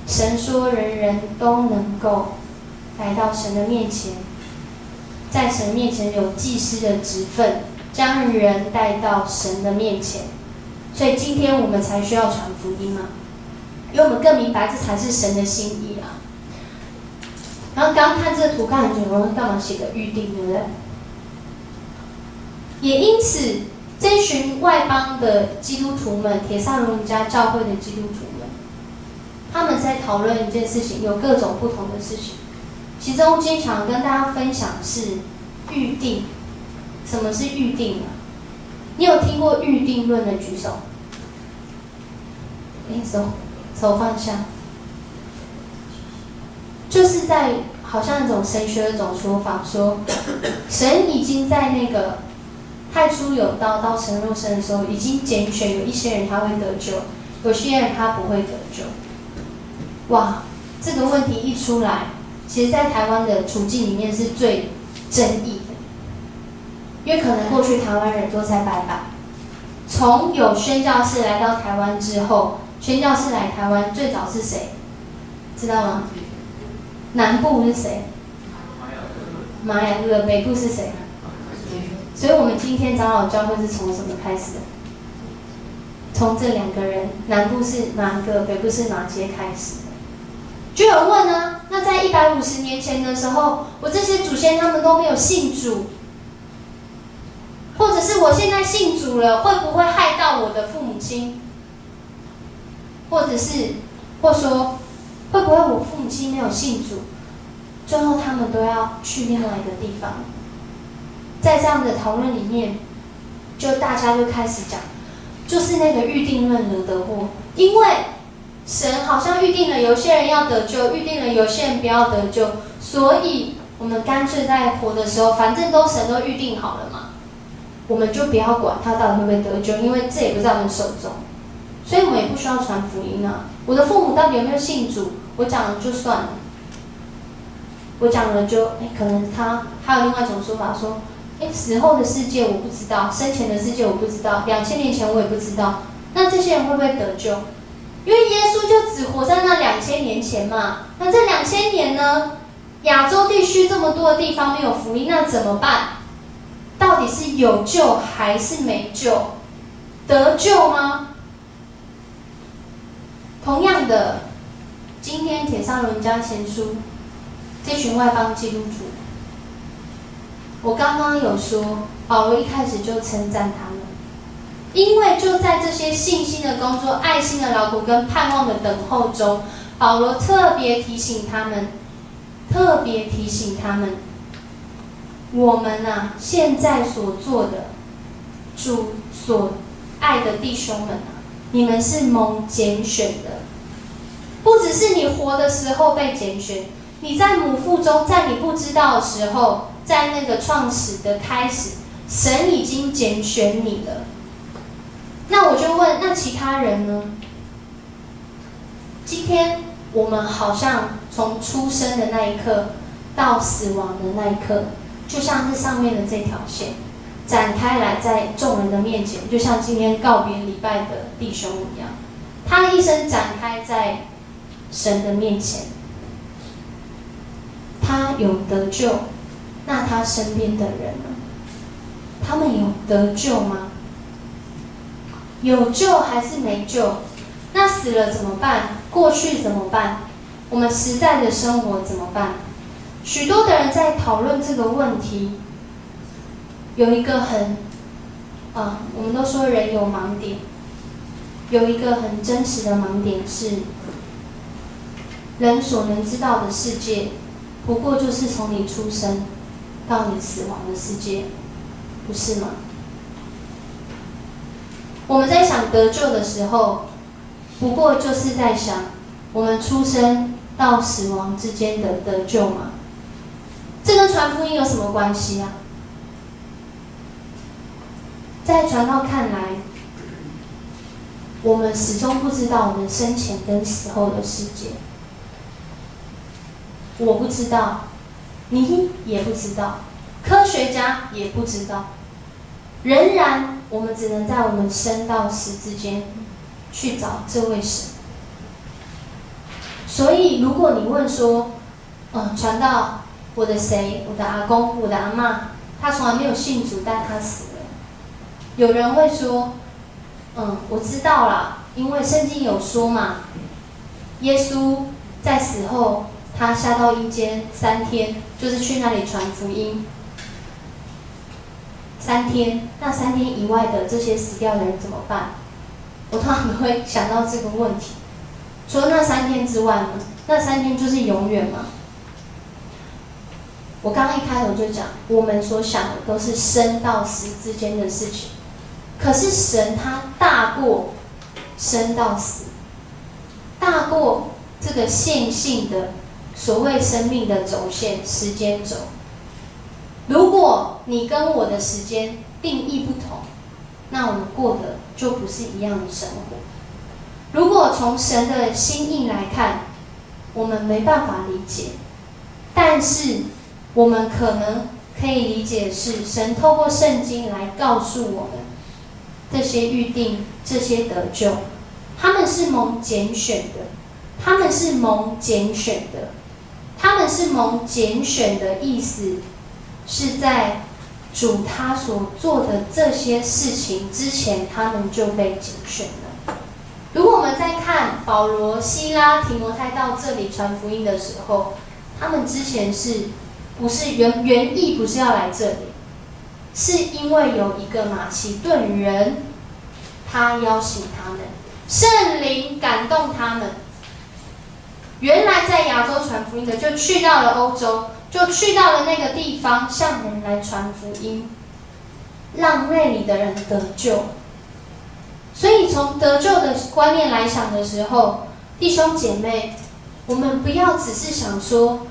神说人人都能够来到神的面前，在神面前有祭司的职分，将人带到神的面前。所以今天我们才需要传福音嘛，因为我们更明白这才是神的心意啊。然后刚看这个图看很久，我说干嘛写个预定，对不对？也因此，这群外邦的基督徒们，帖撒罗尼迦教会的基督徒们，他们在讨论一件事情，有各种不同的事情。其中今天想跟大家分享是预定。什么是预定啊？你有听过预定论的举手？手放下。就是在好像一种神学的一种说法，说神已经在那个太初有道到神肉身的时候，已经拣选有一些人他会得救，有些人他不会得救。哇，这个问题一出来，其实在台湾的处境里面是最争议的，因为可能过去台湾人都在拜拜，从有宣教士来到台湾之后，宣教士来台湾最早是谁？知道吗？南部是谁？玛雅各。北部是谁？所以我们今天长老教会是从什么开始的？从这两个人，南部是哪个，北部是哪些开始的？就有人问啊，那在150年前的时候，我这些祖先他们都没有信主，或者是我现在信主了，会不会害到我的父母亲？或说会不会我父母亲没有信主，最后他们都要去另外一个地方？在这样的讨论里面，大家就开始讲，就是那个预定论惹得祸，因为神好像预定了有些人要得救，预定了有些人不要得救，所以我们干脆在活的时候，反正神都预定好了嘛，我们就不要管他到底会不会得救，因为这也不在我们手中，所以我们也不需要传福音啊。我的父母到底有没有信主，我讲了就算了，我讲了就可能他还有另外一种说法说，死后的世界我不知道，生前的世界我不知道，2000年前我也不知道，那这些人会不会得救？因为耶稣就只活在那2000年前嘛，那这2000年呢，亚洲地区这么多的地方没有福音，那怎么办？到底是有救还是没救？得救吗？同样的，今天帖撒罗尼迦前书这群外邦基督徒，我刚刚有说，保罗一开始就称赞他们，因为就在这些信心的工作、爱心的劳苦跟盼望的等候中，保罗特别提醒他们，我们啊，现在所做的，主所爱的弟兄们啊，你们是蒙拣选的，不只是你活的时候被拣选，你在母腹中，在你不知道的时候，在那个创始的开始，神已经拣选你了。那我就问，那其他人呢？今天我们好像从出生的那一刻到死亡的那一刻，就像是上面的这条线展开来，在众人的面前，就像今天告别礼拜的弟兄一样，他的一生展开在神的面前。他有得救，那他身边的人呢？他们有得救吗？有救还是没救？那死了怎么办？过去怎么办？我们实在的生活怎么办？许多的人在讨论这个问题，有一个我们都说人有盲点，有一个很真实的盲点是，人所能知道的世界，不过就是从你出生到你死亡的世界，不是吗？我们在想得救的时候，不过就是在想我们出生到死亡之间的得救吗？这跟传福音有什么关系啊？在传道看来，我们始终不知道我们生前跟死后的世界。我不知道，你也不知道，科学家也不知道。仍然，我们只能在我们生到死之间去找这位神。所以，如果你问说，传到我的谁，我的阿公，我的阿嬷，他从来没有信主，但他死了。有人会说，我知道啦，因为圣经有说嘛，耶稣在死后他下到阴间3天，就是去那里传福音。3天，那3天以外的这些死掉的人怎么办？我通常都会想到这个问题。除了那3天之外呢？那3天就是永远吗？我刚刚一开头就讲，我们所想的都是生到死之间的事情，可是神他大过生到死，大过这个线性的所谓生命的轴线时间轴。如果你跟我的时间定义不同，那我们过的就不是一样的生活。如果从神的心意来看，我们没办法理解，但是我们可能可以理解是神透过圣经来告诉我们，这些预定、这些得救，他们是蒙拣选的，他们是蒙拣选的，他们是蒙拣选的意思，是在主他所做的这些事情之前，他们就被拣选了。如果我们在看保罗、西拉、提摩太到这里传福音的时候，他们之前不是原意不是要来这里，是因为有一个马其顿人，他邀请他们，圣灵感动他们。原来在亚洲传福音的，就去到了欧洲，就去到了那个地方，向人来传福音，让那里的人得救。所以从得救的观念来想的时候，弟兄姐妹，我们不要只是想说，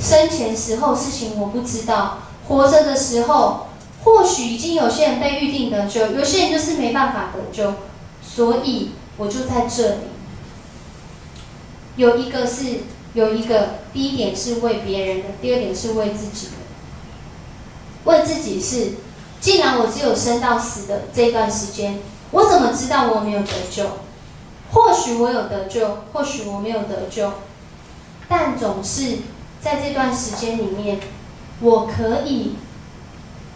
生前时候事情我不知道，活着的时候，或许已经有些人被预定得救，有些人就是没办法得救，所以我就在这里。有一个第一点是为别人的，第二点是为自己的。为自己是，既然我只有生到死的这段时间，我怎么知道我没有得救？或许我有得救，或许我没有得救，但总是在这段时间里面，我可以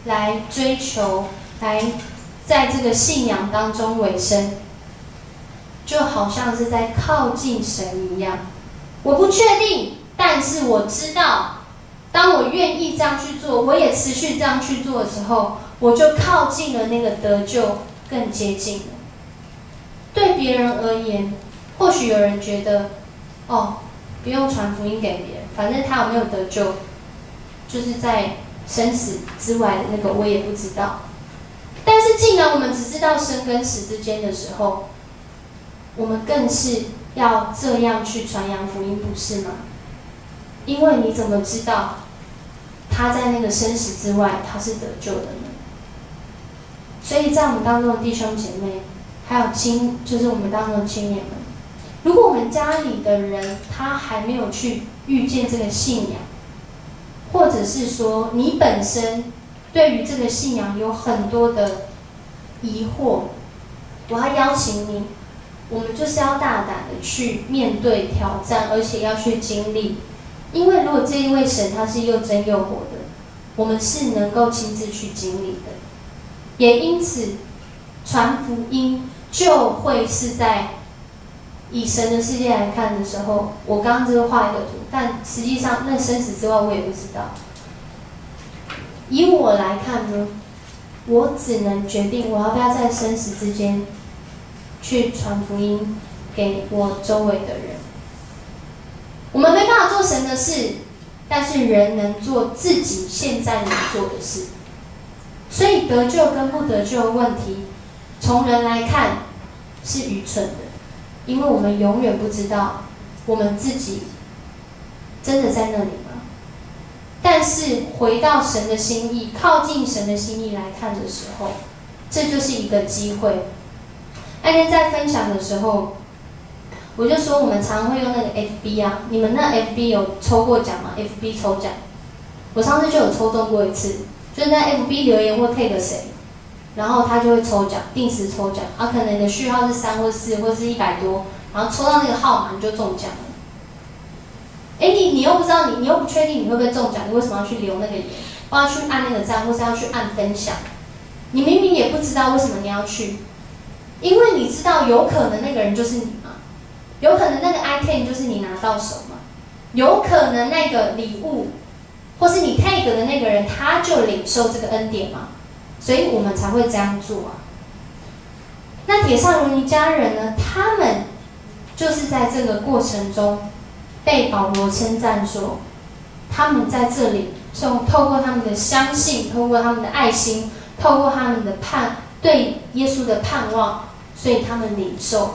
来追求，来在这个信仰当中委身，就好像是在靠近神一样。我不确定，但是我知道，当我愿意这样去做，我也持续这样去做的时候，我就靠近了那个得救，更接近了。对别人而言，或许有人觉得，不用传福音给别人，反正他有没有得救，就是在生死之外的那个我也不知道。但是既然我们只知道生跟死之间的时候，我们更是要这样去传扬福音，不是吗？因为你怎么知道他在那个生死之外他是得救的呢？所以在我们当中的弟兄姐妹，还有就是我们当中的青年们，如果我们家里的人他还没有去遇见这个信仰，或者是说你本身对于这个信仰有很多的疑惑，我要邀请你，我们就是要大胆的去面对挑战，而且要去经历。因为如果这一位神他是又真又活的，我们是能够亲自去经历的。也因此，传福音就会是在以神的世界来看的时候，我刚刚这个画一个图，但实际上那生死之外我也不知道。以我来看呢，我只能决定我要不要在生死之间去传福音给我周围的人。我们没办法做神的事，但是人能做自己现在能做的事。所以得救跟不得救的问题，从人来看是愚蠢的，因为我们永远不知道我们自己真的在那里吗？但是回到神的心意，靠近神的心意来看的时候，这就是一个机会。那天在分享的时候，我就说我们常会用那个 FB 啊，你们那 FB 有抽过奖吗 ？FB 抽奖，我上次就有抽中过一次，就是在 FB 留言或 tag 谁，然后他就会抽奖，定时抽奖，可能你的序号是3或4或是100多，然后抽到那个号码你就中奖了。你又不知道你又不确定你会不会中奖，你为什么要去留那个言，或要去按那个赞，或是要去按分享？你明明也不知道为什么你要去，因为你知道有可能那个人就是你嘛，有可能那个 item 就是你拿到手嘛，有可能那个礼物，或是你 take 的那个人，他就领受这个恩典嘛，所以我们才会这样做啊。那帖撒罗尼迦人呢，他们就是在这个过程中被保罗称赞说，他们在这里透过他们的相信，透过他们的爱心，透过他们的对耶稣的盼望，所以他们领受了。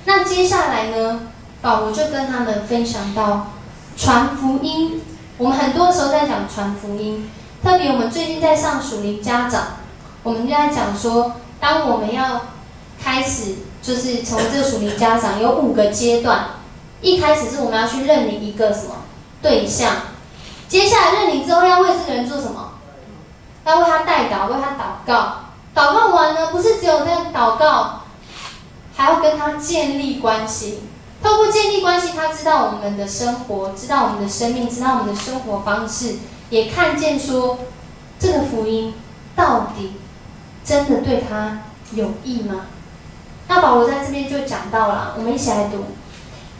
那接下来呢，保罗就跟他们分享到传福音。我们很多时候在讲传福音，特别我们最近在上属灵家长，我们就在讲说，当我们要开始就是从这个属灵家长有5个阶段，一开始是我们要去认领一个什么对象，接下来认领之后要为这个人做什么？要为他代祷，为他祷告。祷告完呢，不是只有在祷告，还要跟他建立关系。透过建立关系，他知道我们的生活，知道我们的生命，知道我们的生活方式，也看见说这个福音到底真的对他有益吗？那保罗在这边就讲到了，我们一起来读。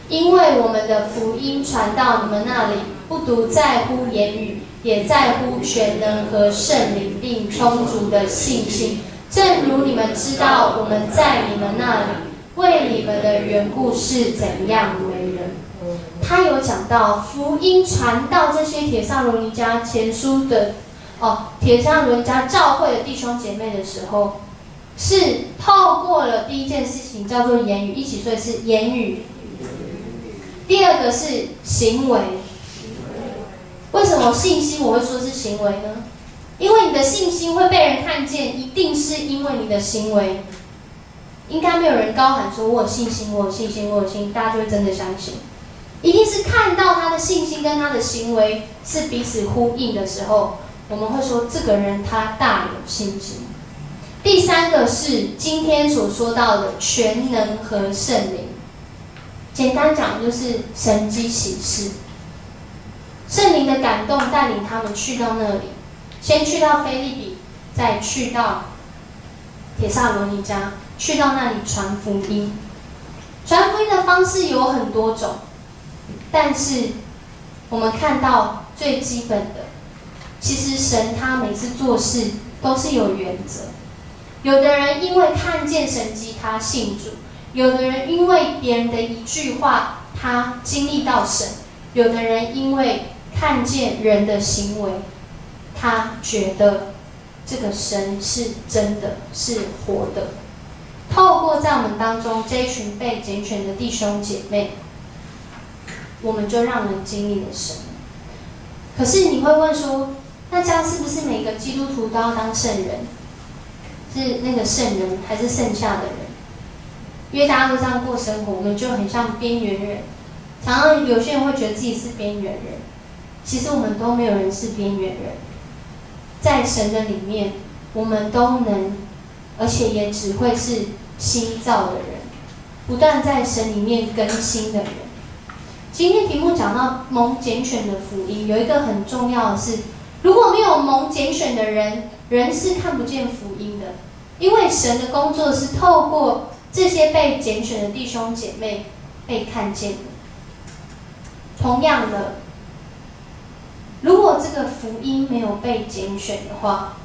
因为我们的福音传到你们那里，不独在乎言语，也在乎全能和圣灵，并充足的信心。正如你们知道，我们在你们那里为你们的缘故是怎样为人。他有讲到福音传到这些帖撒罗尼迦前书的帖撒罗尼迦教会的弟兄姐妹的时候，是透过了第一件事情叫做言语，一起说是言语。第二个是行为。为什么信心我会说是行为呢？因为你的信心会被人看见，一定是因为你的行为。应该没有人高喊说我有信心，我有信心，我有信心，大家就会真的相信。一定是看到他的信心跟他的行为是彼此呼应的时候，我们会说这个人他大有信心。第三个是今天所说到的全能和圣灵。简单讲就是神迹启示，圣灵的感动带领他们去到那里，先去到腓立比，再去到帖撒罗尼迦，去到那里传福音。传福音的方式有很多种，但是我们看到最基本的，其实神他每次做事都是有原则。有的人因为看见神迹他信主，有的人因为别人的一句话他经历到神，有的人因为看见人的行为，他觉得这个神是真的，是活的。透过在我们当中这一群被拣选的弟兄姐妹，我们就让人经历了神。可是你会问说，那这样是不是每个基督徒都要当圣人？是那个圣人还是剩下的人？因为大家都这样过生活，我们就很像边缘人。常常有些人会觉得自己是边缘人，其实我们都没有人是边缘人。在神的里面，我们都能，而且也只会是新造的人，不断在神里面更新的人。今天题目讲到蒙拣选的福音，有一个很重要的是，如果没有蒙拣选的人，人是看不见福音的，因为神的工作是透过这些被拣选的弟兄姐妹被看见的。同样的，如果这个福音没有被拣选的话，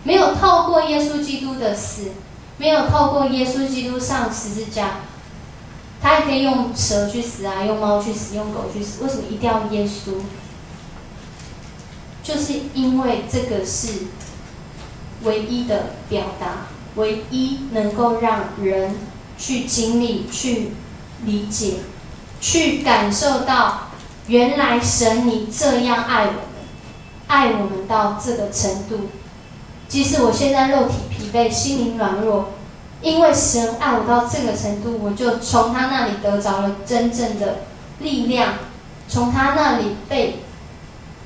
没有透过耶稣基督的死，没有透过耶稣基督上十字架，他也可以用蛇去死啊，用猫去死，用狗去死，为什么一定要耶稣？就是因为这个是唯一的表达，唯一能够让人去经历、去理解、去感受到，原来神你这样爱我们，爱我们到这个程度。即使我现在肉体疲惫、心灵软弱，因为神爱我到这个程度，我就从他那里得着了真正的力量，从他那里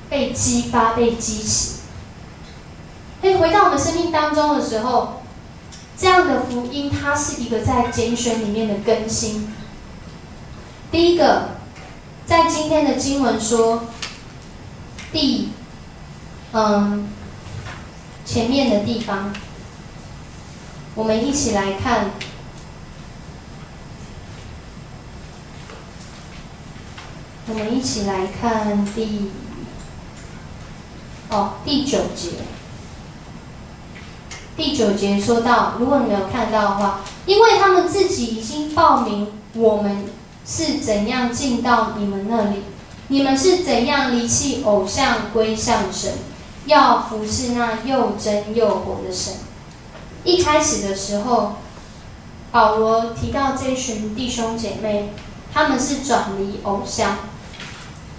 被激发、被激起。回到我们生命当中的时候，这样的福音它是一个在拣选里面的更新。第一个，在今天的经文说，前面的地方，我们一起来看我们一起来看第9节。第9节说到，如果你没有看到的话，因为他们自己已经报明我们是怎样进到你们那里，你们是怎样离弃偶像归向神，要服侍那又真又活的神。一开始的时候，保罗提到这群弟兄姐妹，他们是转离偶像，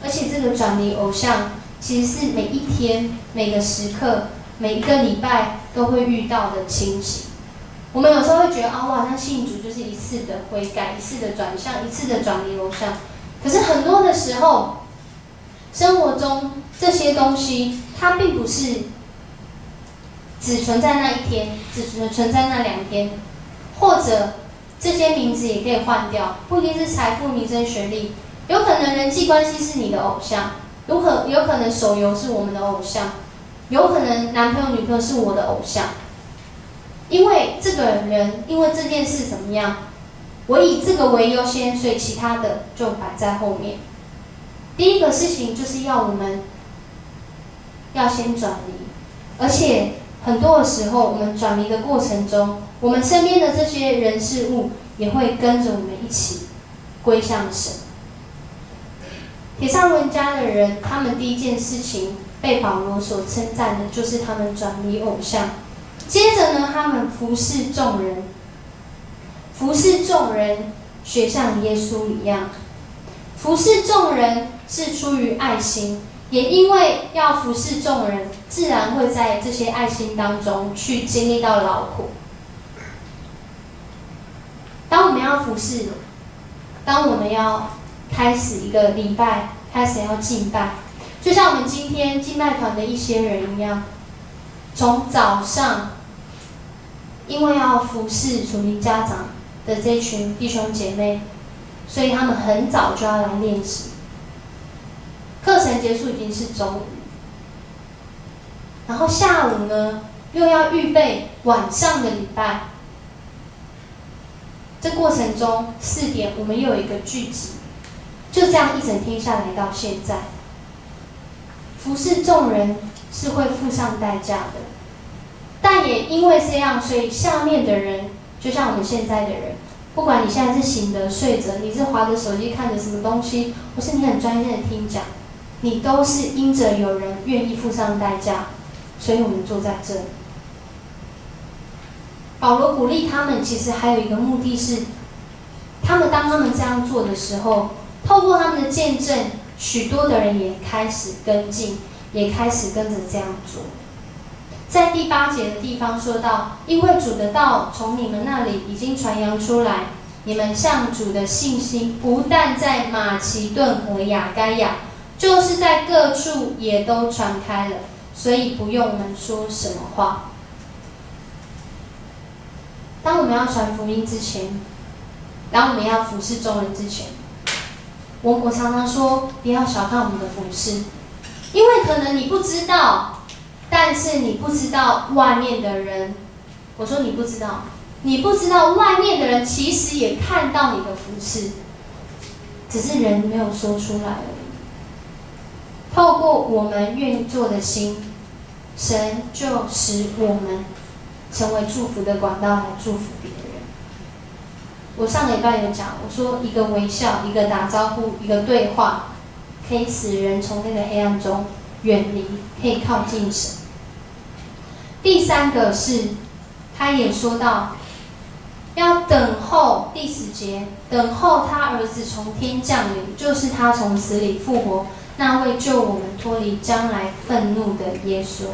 而且这个转离偶像其实是每一天、每个时刻、每一个礼拜都会遇到的情形。我们有时候会觉得我好像信主就是一次的悔改，一次的转向，一次的转离偶像。可是很多的时候，生活中这些东西，它并不是只存在那一天，只存在那2天，或者这些名字也可以换掉，不一定是财富、名声、学历，有可能人际关系是你的偶像，有可能手游是我们的偶像，有可能男朋友、女朋友是我的偶像。因为这个人，因为这件事怎么样，我以这个为优先，所以其他的就摆在后面。第一个事情就是要我们要先转离，而且很多的时候，我们转离的过程中，我们身边的这些人事物也会跟着我们一起归向神。帖撒罗尼迦的人，他们第一件事情被保罗所称赞的就是他们转离偶像。接着呢，他们服侍众人，学像耶稣一样。服侍众人是出于爱心，也因为要服侍众人，自然会在这些爱心当中去经历到劳苦。当我们要服侍，当我们要开始一个礼拜，开始要敬拜，就像我们今天敬拜团的一些人一样，从早上，因为要服侍属灵家长的这群弟兄姐妹，所以他们很早就要来练习。课程结束已经是中午，然后下午呢又要预备晚上的礼拜。这过程中4点我们又有一个聚集，就这样一整天下来到现在，服侍众人是会付上代价的。但也因为这样，所以下面的人，就像我们现在的人，不管你现在是醒着、睡着，你是滑着手机看着什么东西，或是你很专业的听讲，你都是因着有人愿意付上代价，所以我们坐在这里。保罗鼓励他们，其实还有一个目的是，当他们这样做的时候，透过他们的见证，许多的人也开始跟进，也开始跟着这样做。在第8节的地方说到，因为主的道从你们那里已经传扬出来，你们向主的信心不但在马其顿和亚该亚，就是在各处也都传开了，所以不用我们说什么话。当我们要传福音之前，当我们要服侍众人之前，我常常说，不要小看我们的服侍，因为可能你不知道，但是你不知道外面的人，我说你不知道外面的人其实也看到你的服侍，只是人没有说出来而已。透过我们愿意做的心，神就使我们成为祝福的管道来祝福别人。我上个礼拜有讲，我说一个微笑，一个打招呼，一个对话，可以使人从那个黑暗中远离，可以靠近神。第3个是，他也说到，要等候第10节，等候他儿子从天降临，就是他从死里复活，那位救我们脱离将来愤怒的耶稣。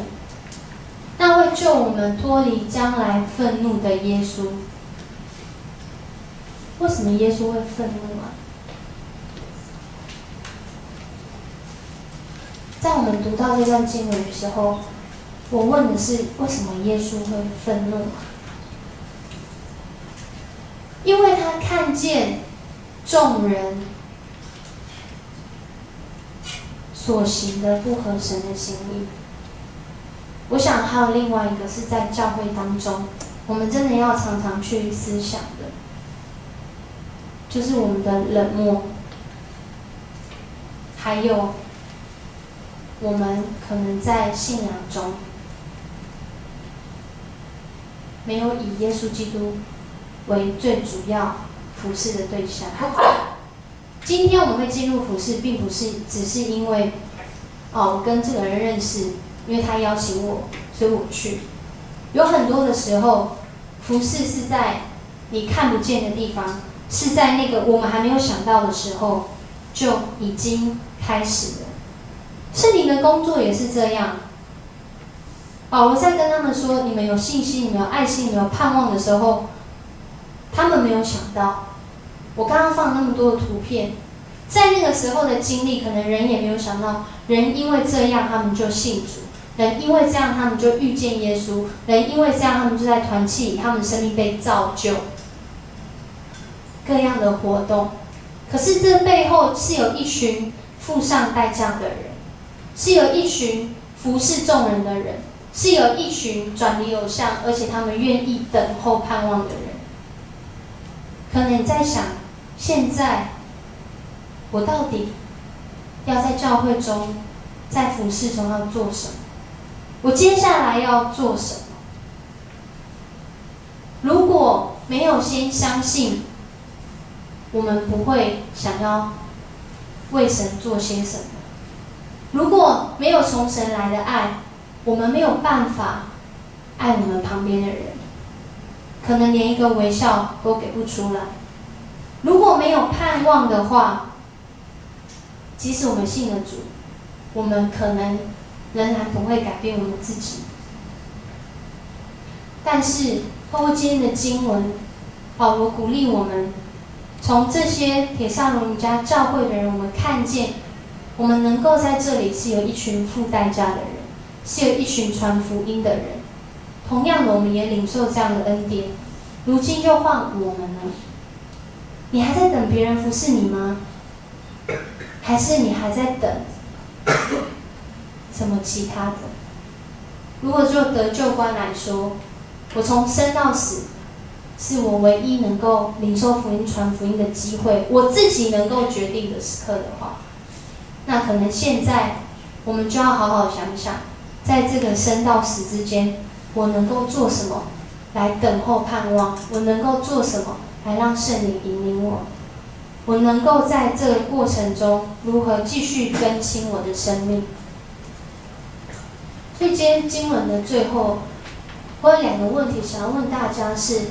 那位救我们脱离将来愤怒的耶稣。为什么耶稣会愤怒啊？在我们读到这段经文的时候，我问的是，为什么耶稣会愤怒啊？因为他看见众人所行的不合神的心意。我想还有另外一个是在教会当中，我们真的要常常去思想的，就是我们的冷漠。还有我们可能在信仰中没有以耶稣基督为最主要服侍的对象。今天我们会进入服侍，并不是只是因为我跟这个人认识，因为他邀请我，所以我去。有很多的时候，服侍是在你看不见的地方，是在那个我们还没有想到的时候就已经开始了。圣灵的工作也是这样。保罗在跟他们说：“你们有信心，你们有爱心，你们有盼望的时候，他们没有想到。我刚刚放那么多的图片，在那个时候的经历，可能人也没有想到，人因为这样他们就信主，人因为这样他们就遇见耶稣，人因为这样他们就在团契里，他们生命被造就，各样的活动。可是这背后是有一群付上代价的人，是有一群服侍众人的人，是有一群转离偶像，而且他们愿意等候盼望的人。可能你在想，现在我到底要在教会中，在服侍中要做什么？我接下来要做什么？如果没有先相信，我们不会想要为神做些什么。如果没有从神来的爱，我们没有办法爱我们旁边的人，可能连一个微笑都给不出来。如果没有盼望的话，即使我们信了主，我们可能仍然不会改变我们自己。但是透过今天的经文，保罗鼓励我们，从这些帖撒罗尼迦教会的人，我们看见我们能够在这里是有一群付代价的人，是有一群传福音的人。同样的，我们也领受这样的恩典。如今就换我们了。你还在等别人服侍你吗？还是你还在等什么其他的？如果就得救观来说，我从生到死，是我唯一能够领受福音、传福音的机会，我自己能够决定的时刻的话，那可能现在我们就要好好想想，在这个生到死之间，我能够做什么来等候盼望？我能够做什么来让圣灵引领我？我能够在这个过程中如何继续更新我的生命？所以今天经文的最后，我有2个问题想要问大家是：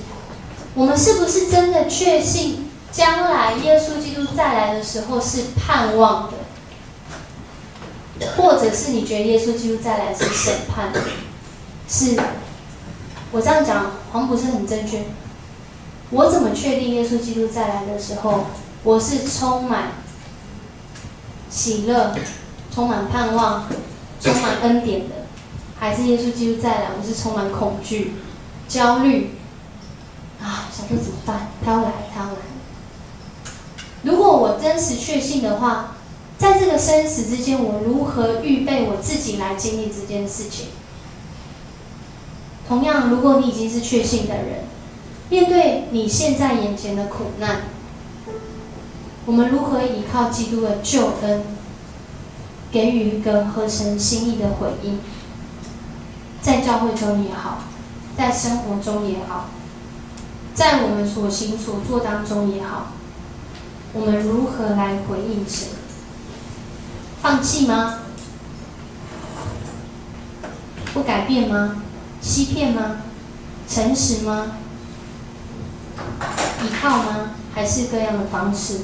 我们是不是真的确信将来耶稣基督再来的时候是盼望的？或者是你觉得耶稣基督再来是审判的？是我这样讲好像不是很正确。我怎么确定耶稣基督再来的时候，我是充满喜乐、充满盼望、充满恩典的，还是耶稣基督再来，我是充满恐惧、焦虑想说怎么办？他要来，他要来。如果我真实确信的话，在这个生死之间，我如何预备我自己来经历这件事情？同样，如果你已经是确信的人，面对你现在眼前的苦难，我们如何依靠基督的救恩，给予一个合神心意的回应？在教会中也好，在生活中也好，在我们所行所做当中也好，我们如何来回应神？放弃吗？不改变吗？欺骗吗？诚实吗？依靠吗？还是各样的方式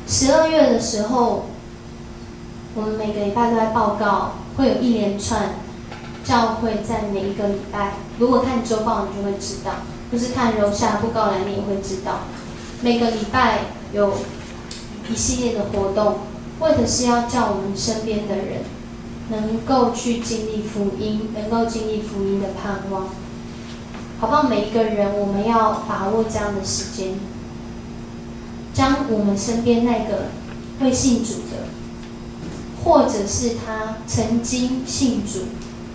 ？12月的时候，我们每个礼拜都在报告，会有一连串教会在每一个礼拜，如果看周报你就会知道，或是看楼下布告栏你也会知道，每个礼拜有一系列的活动，为的是要叫我们身边的人能够去经历福音，能够经历福音的盼望，好不好？每一个人我们要把握这样的时间，将我们身边那个未信主的，或者是他曾经信主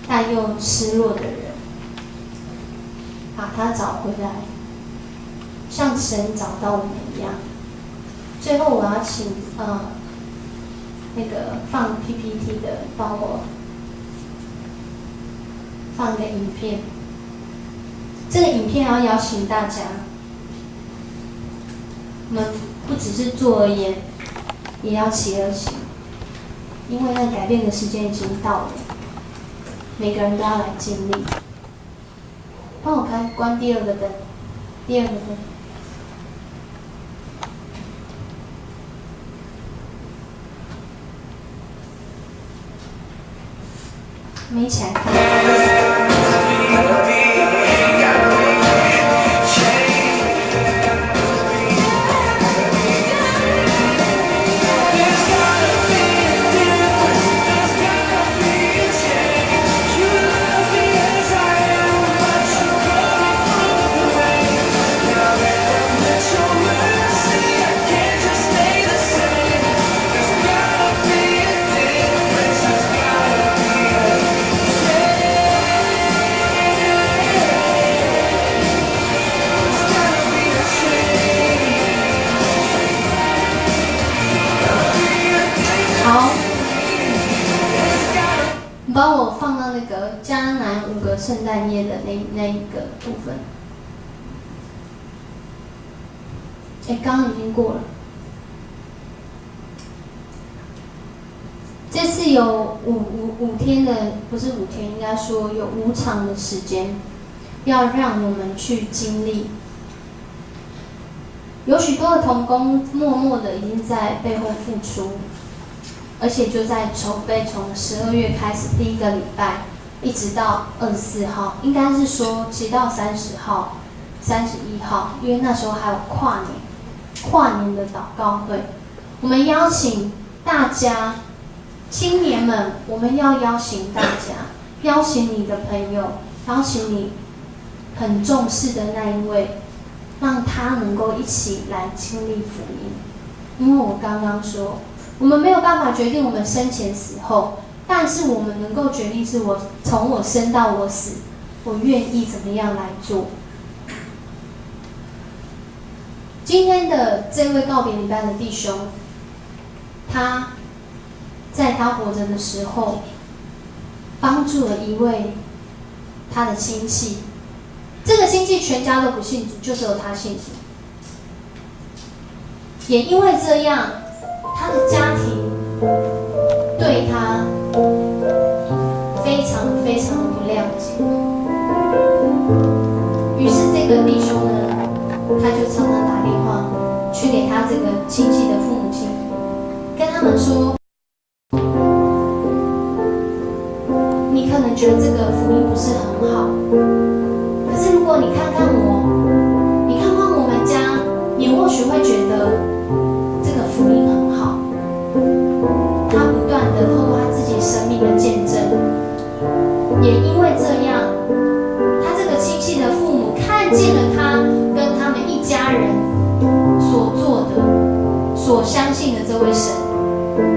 但又失落的人，把他找回来，像神找到我们一样。最后，我要请那个放 PPT 的帮我放一个影片。这个影片要邀请大家，我们不只是做而言，也要起而行，因为那改变的时间已经到了，每个人都要来经历。帮我关第二个灯，第二个灯。我们一起来看。帮我放到那个迦南5个圣诞夜的那一个部分。刚刚已经过了。这次有五天的，不是5天，应该说有5场的时间，要让我们去经历。有许多的同工默默的已经在背后付出。而且就在筹备，从12月开始第一个礼拜，一直到24号，应该是说直到30号、31号，因为那时候还有跨年的祷告会。我们邀请大家，青年们，我们要邀请大家，邀请你的朋友，邀请你很重视的那一位，让他能够一起来经历福音。因为我刚刚说，我们没有办法决定我们生前死后，但是我们能够决定是从我生到我死，我愿意怎么样来做。今天的这位告别礼拜的弟兄，他在他活着的时候，帮助了一位他的亲戚，这个亲戚全家都不信主，就只有他信主。也因为这样，他的家庭对他非常非常的不谅解，于是这个弟兄呢，他就常常打电话去给他这个亲戚的父母亲，跟他们说，你可能觉得这个福音不是很好，可是如果你看看我，你看看我们家，你或许会觉得这个福音很好。他不断的透过他自己生命的见证，也因为这样，他这个亲戚的父母看见了他跟他们一家人所做的、所相信的这位神，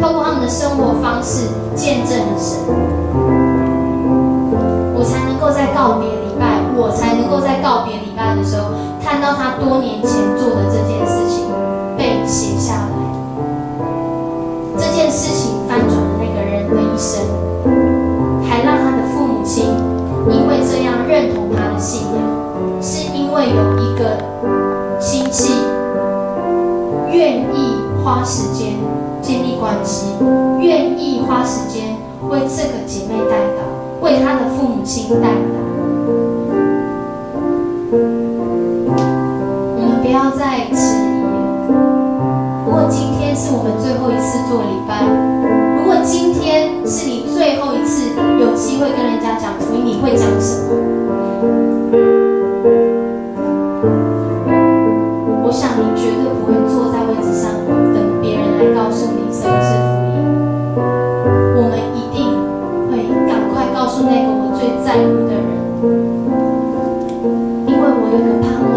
透过他们的生活方式见证了神，我才能够在告别礼拜，我才能够在告别礼拜的时候看到他多年前做的这件事情被写下来。这件事情翻转了那个人的一生，还让他的父母亲因为这样认同他的信仰，是因为有一个亲戚愿意花时间建立关系，愿意花时间为这个姐妹代祷，为她的父母亲代祷。我们不要再迟疑了。如果今天是我们最后一次做礼拜，如果今天是你最后一次有机会跟人家讲福音，你会讲什么？我想你绝对不会坐在位置上等别人来告诉你什么是福音。我们一定会赶快告诉那个我最在乎的人，因为我有个盼望，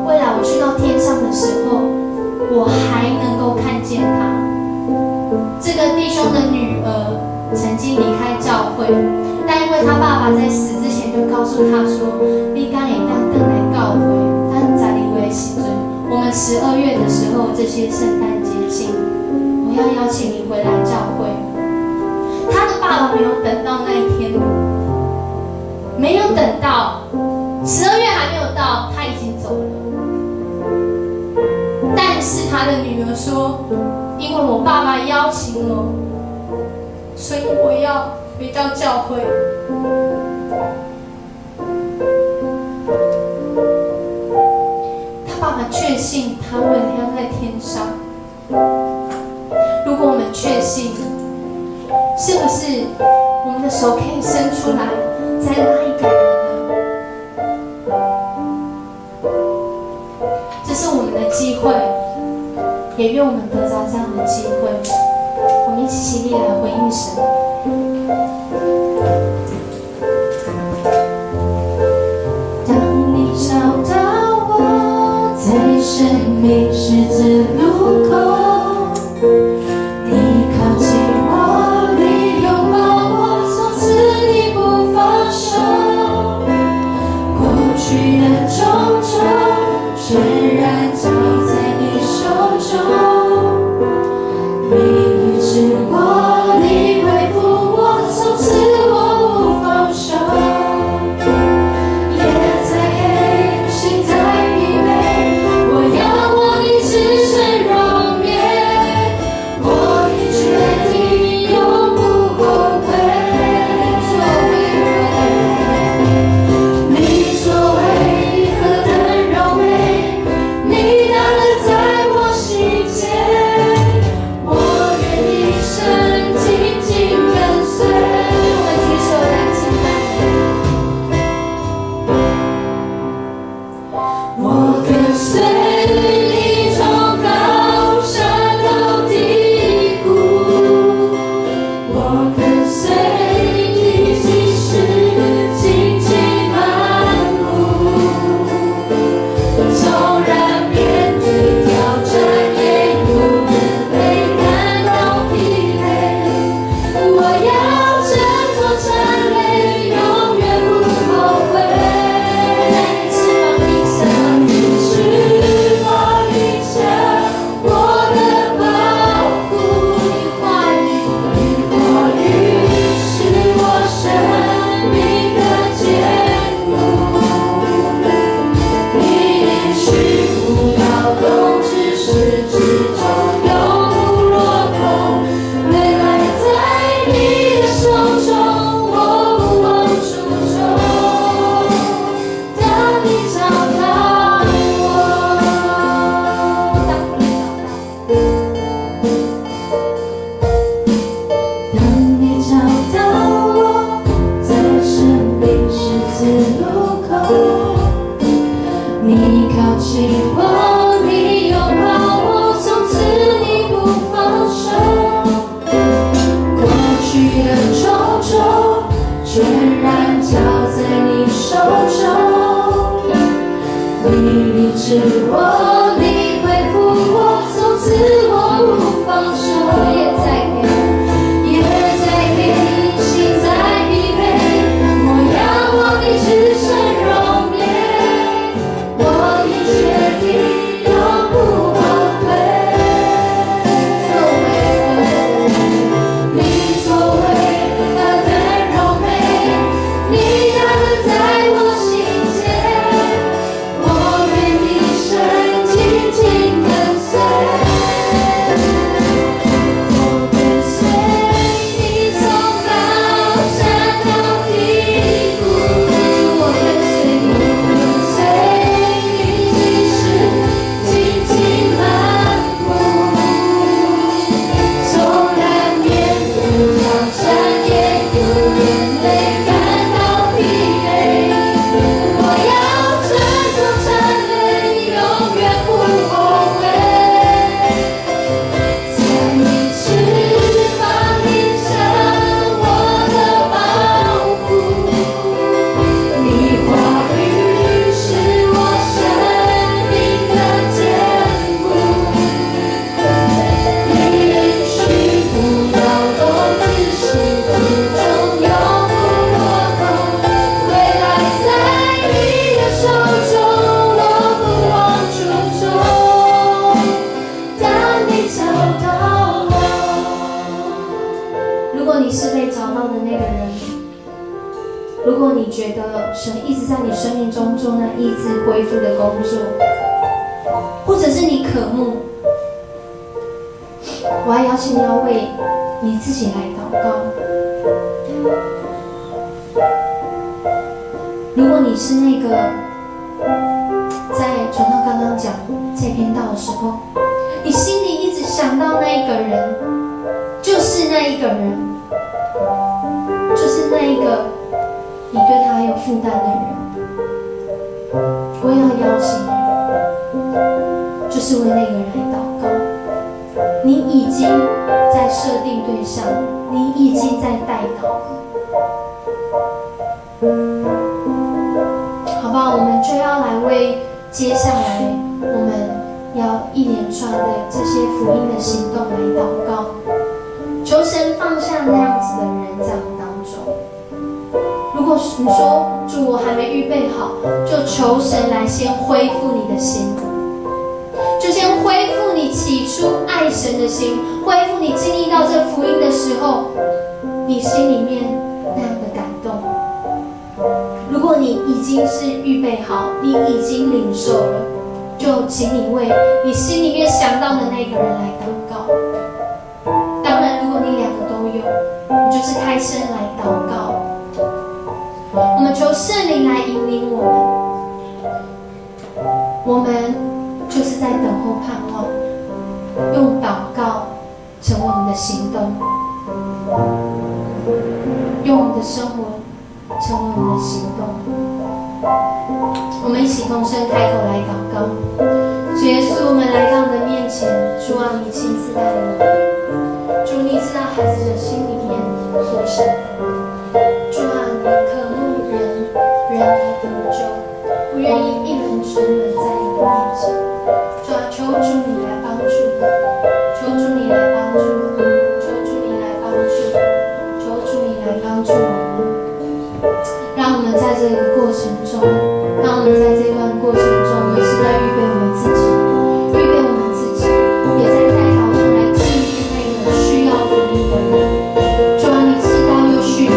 未来我去到天上的时候，我还能够看见他。这个弟兄的女儿曾经离开教会，但因为他爸爸在死之前就告诉他说：“你敢会当回来教会，咱十二月是12月的时候，这些圣诞节庆，我要邀请你回来教会。他的爸爸没有等到那一天，没有等到12月还没有到，他已经走了。但是他的女儿说，因为我爸爸邀请我，所以我要回到教会。他爸爸确信他问要在天上。如果我们确信，是不是我们的手可以伸出来，再拉一个人呢？这是我们的机会，也愿我们得着这样的机会。我们一起起立来回应神。当你找到我，在生命十字路口，你靠近我，你拥抱我，从此你不放手。过去的种种，全然交在你手中。你医治我，你恢复我，从此我不放手。夜再黑，心再疲惫，我仰望你至深容颜，我已决定永不后悔。你作为何等柔美，你大能在我心间，我愿一生紧紧跟随。我们举手来敬拜。我跟随你从高山到低谷，我跟随你即使荆棘满目，纵然面对挑战，也不能被感到疲累。我要挣脱战累，永远不后悔。在你翅膀底下，我的保护，你话语是我生命的坚固。你应许不要动，至始至终永不落空。未来在你的手中，我不忘初衷。当你找到我，当你找到我，在生命十字路口，你靠近我，你拥抱我，从此你不放手。过去的种种，全然交在你手中。你医治我，你恢复我，从此我不放手。夜再黑，夜再黑，心再疲惫，我仰望你至深容颜，我已决定永不后悔。你作为何等柔美，你大能在我心间，我愿一生神一直在你生命中做那医治恢复的工作，或者是你渴慕，我还邀请你要为你自己来祷告。如果你是那个在传道刚刚讲这篇道的时候，你心里一直想到那一个人，就是那一个人，就是那一个你对他还有负担的人，我也要邀请你，就是为那个人来祷告。你已经在设定对象，你已经在带祷，好不好？我们就要来为接下来我们要一连串的这些福音的行动来祷告，求神放下那样子的人在我们当中。如果你说主我还没预备好，就求神来先恢复你的心，就先恢复你起初爱神的心，恢复你经历到这福音的时候，你心里面那样的感动。如果你已经是预备好，你已经领受了，就请你为你心里面想到的那个人来祷告。当然，如果你两个都有，你就是开声来祷告。我们求圣灵来引领我们，我们就是在等候盼望，用祷告成为我们的行动，用我们的生活成为我们的行动。我们一起同声开口来祷告。主耶稣，我们来到你的面前，主啊，你亲自带领我们。主，你知道孩子的心里面所想的。主啊，你渴慕人来得救，不愿意一人沉沦在你的面前。主啊，求主你来帮助我，求主你来帮助我，求主你来帮助我，求主你来帮助我们。让我们在这个过程中，让我们在这段过程中，也是在预备我们自己，预备我们自己，也在代祷中来纪念那个需要福音的人。主啊，你知道有许多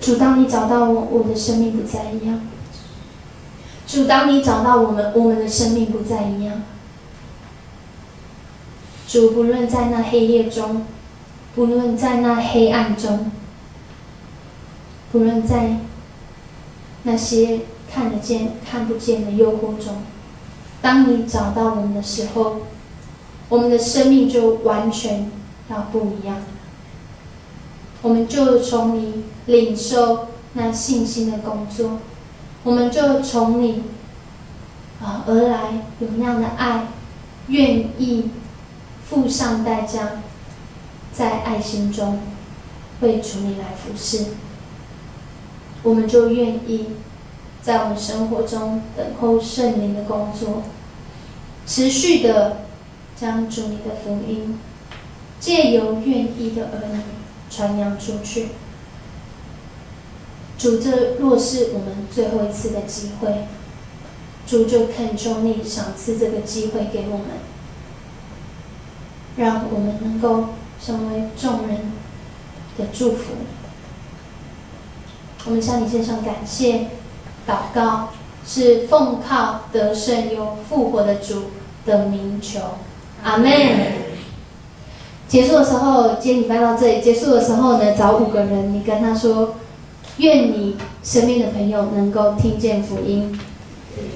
主，当你找到我，我的生命不再一样。主，当你找到我们的生命不再一样。主，不论在那黑夜中，不论在那黑暗中，不论在那些看得见、看不见的诱惑中，当你找到我们的时候，我们的生命就完全要不一样。我们就从你领受那信心的工作，我们就从你而来有那样的爱，愿意付上代价，在爱心中为主你来服侍。我们就愿意在我们生活中等候圣灵的工作，持续的将主你的福音借由愿意的儿女传扬出去。主，这若是我们最后一次的机会，主就恳求你赏赐这个机会给我们，让我们能够成为众人的祝福。我们向你献上感谢，祷告是奉靠得胜又复活的主的名求，阿们。结束的时候，今天礼拜到这里结束的时候呢，找5个人，你跟他说，愿你身边的朋友能够听见福音。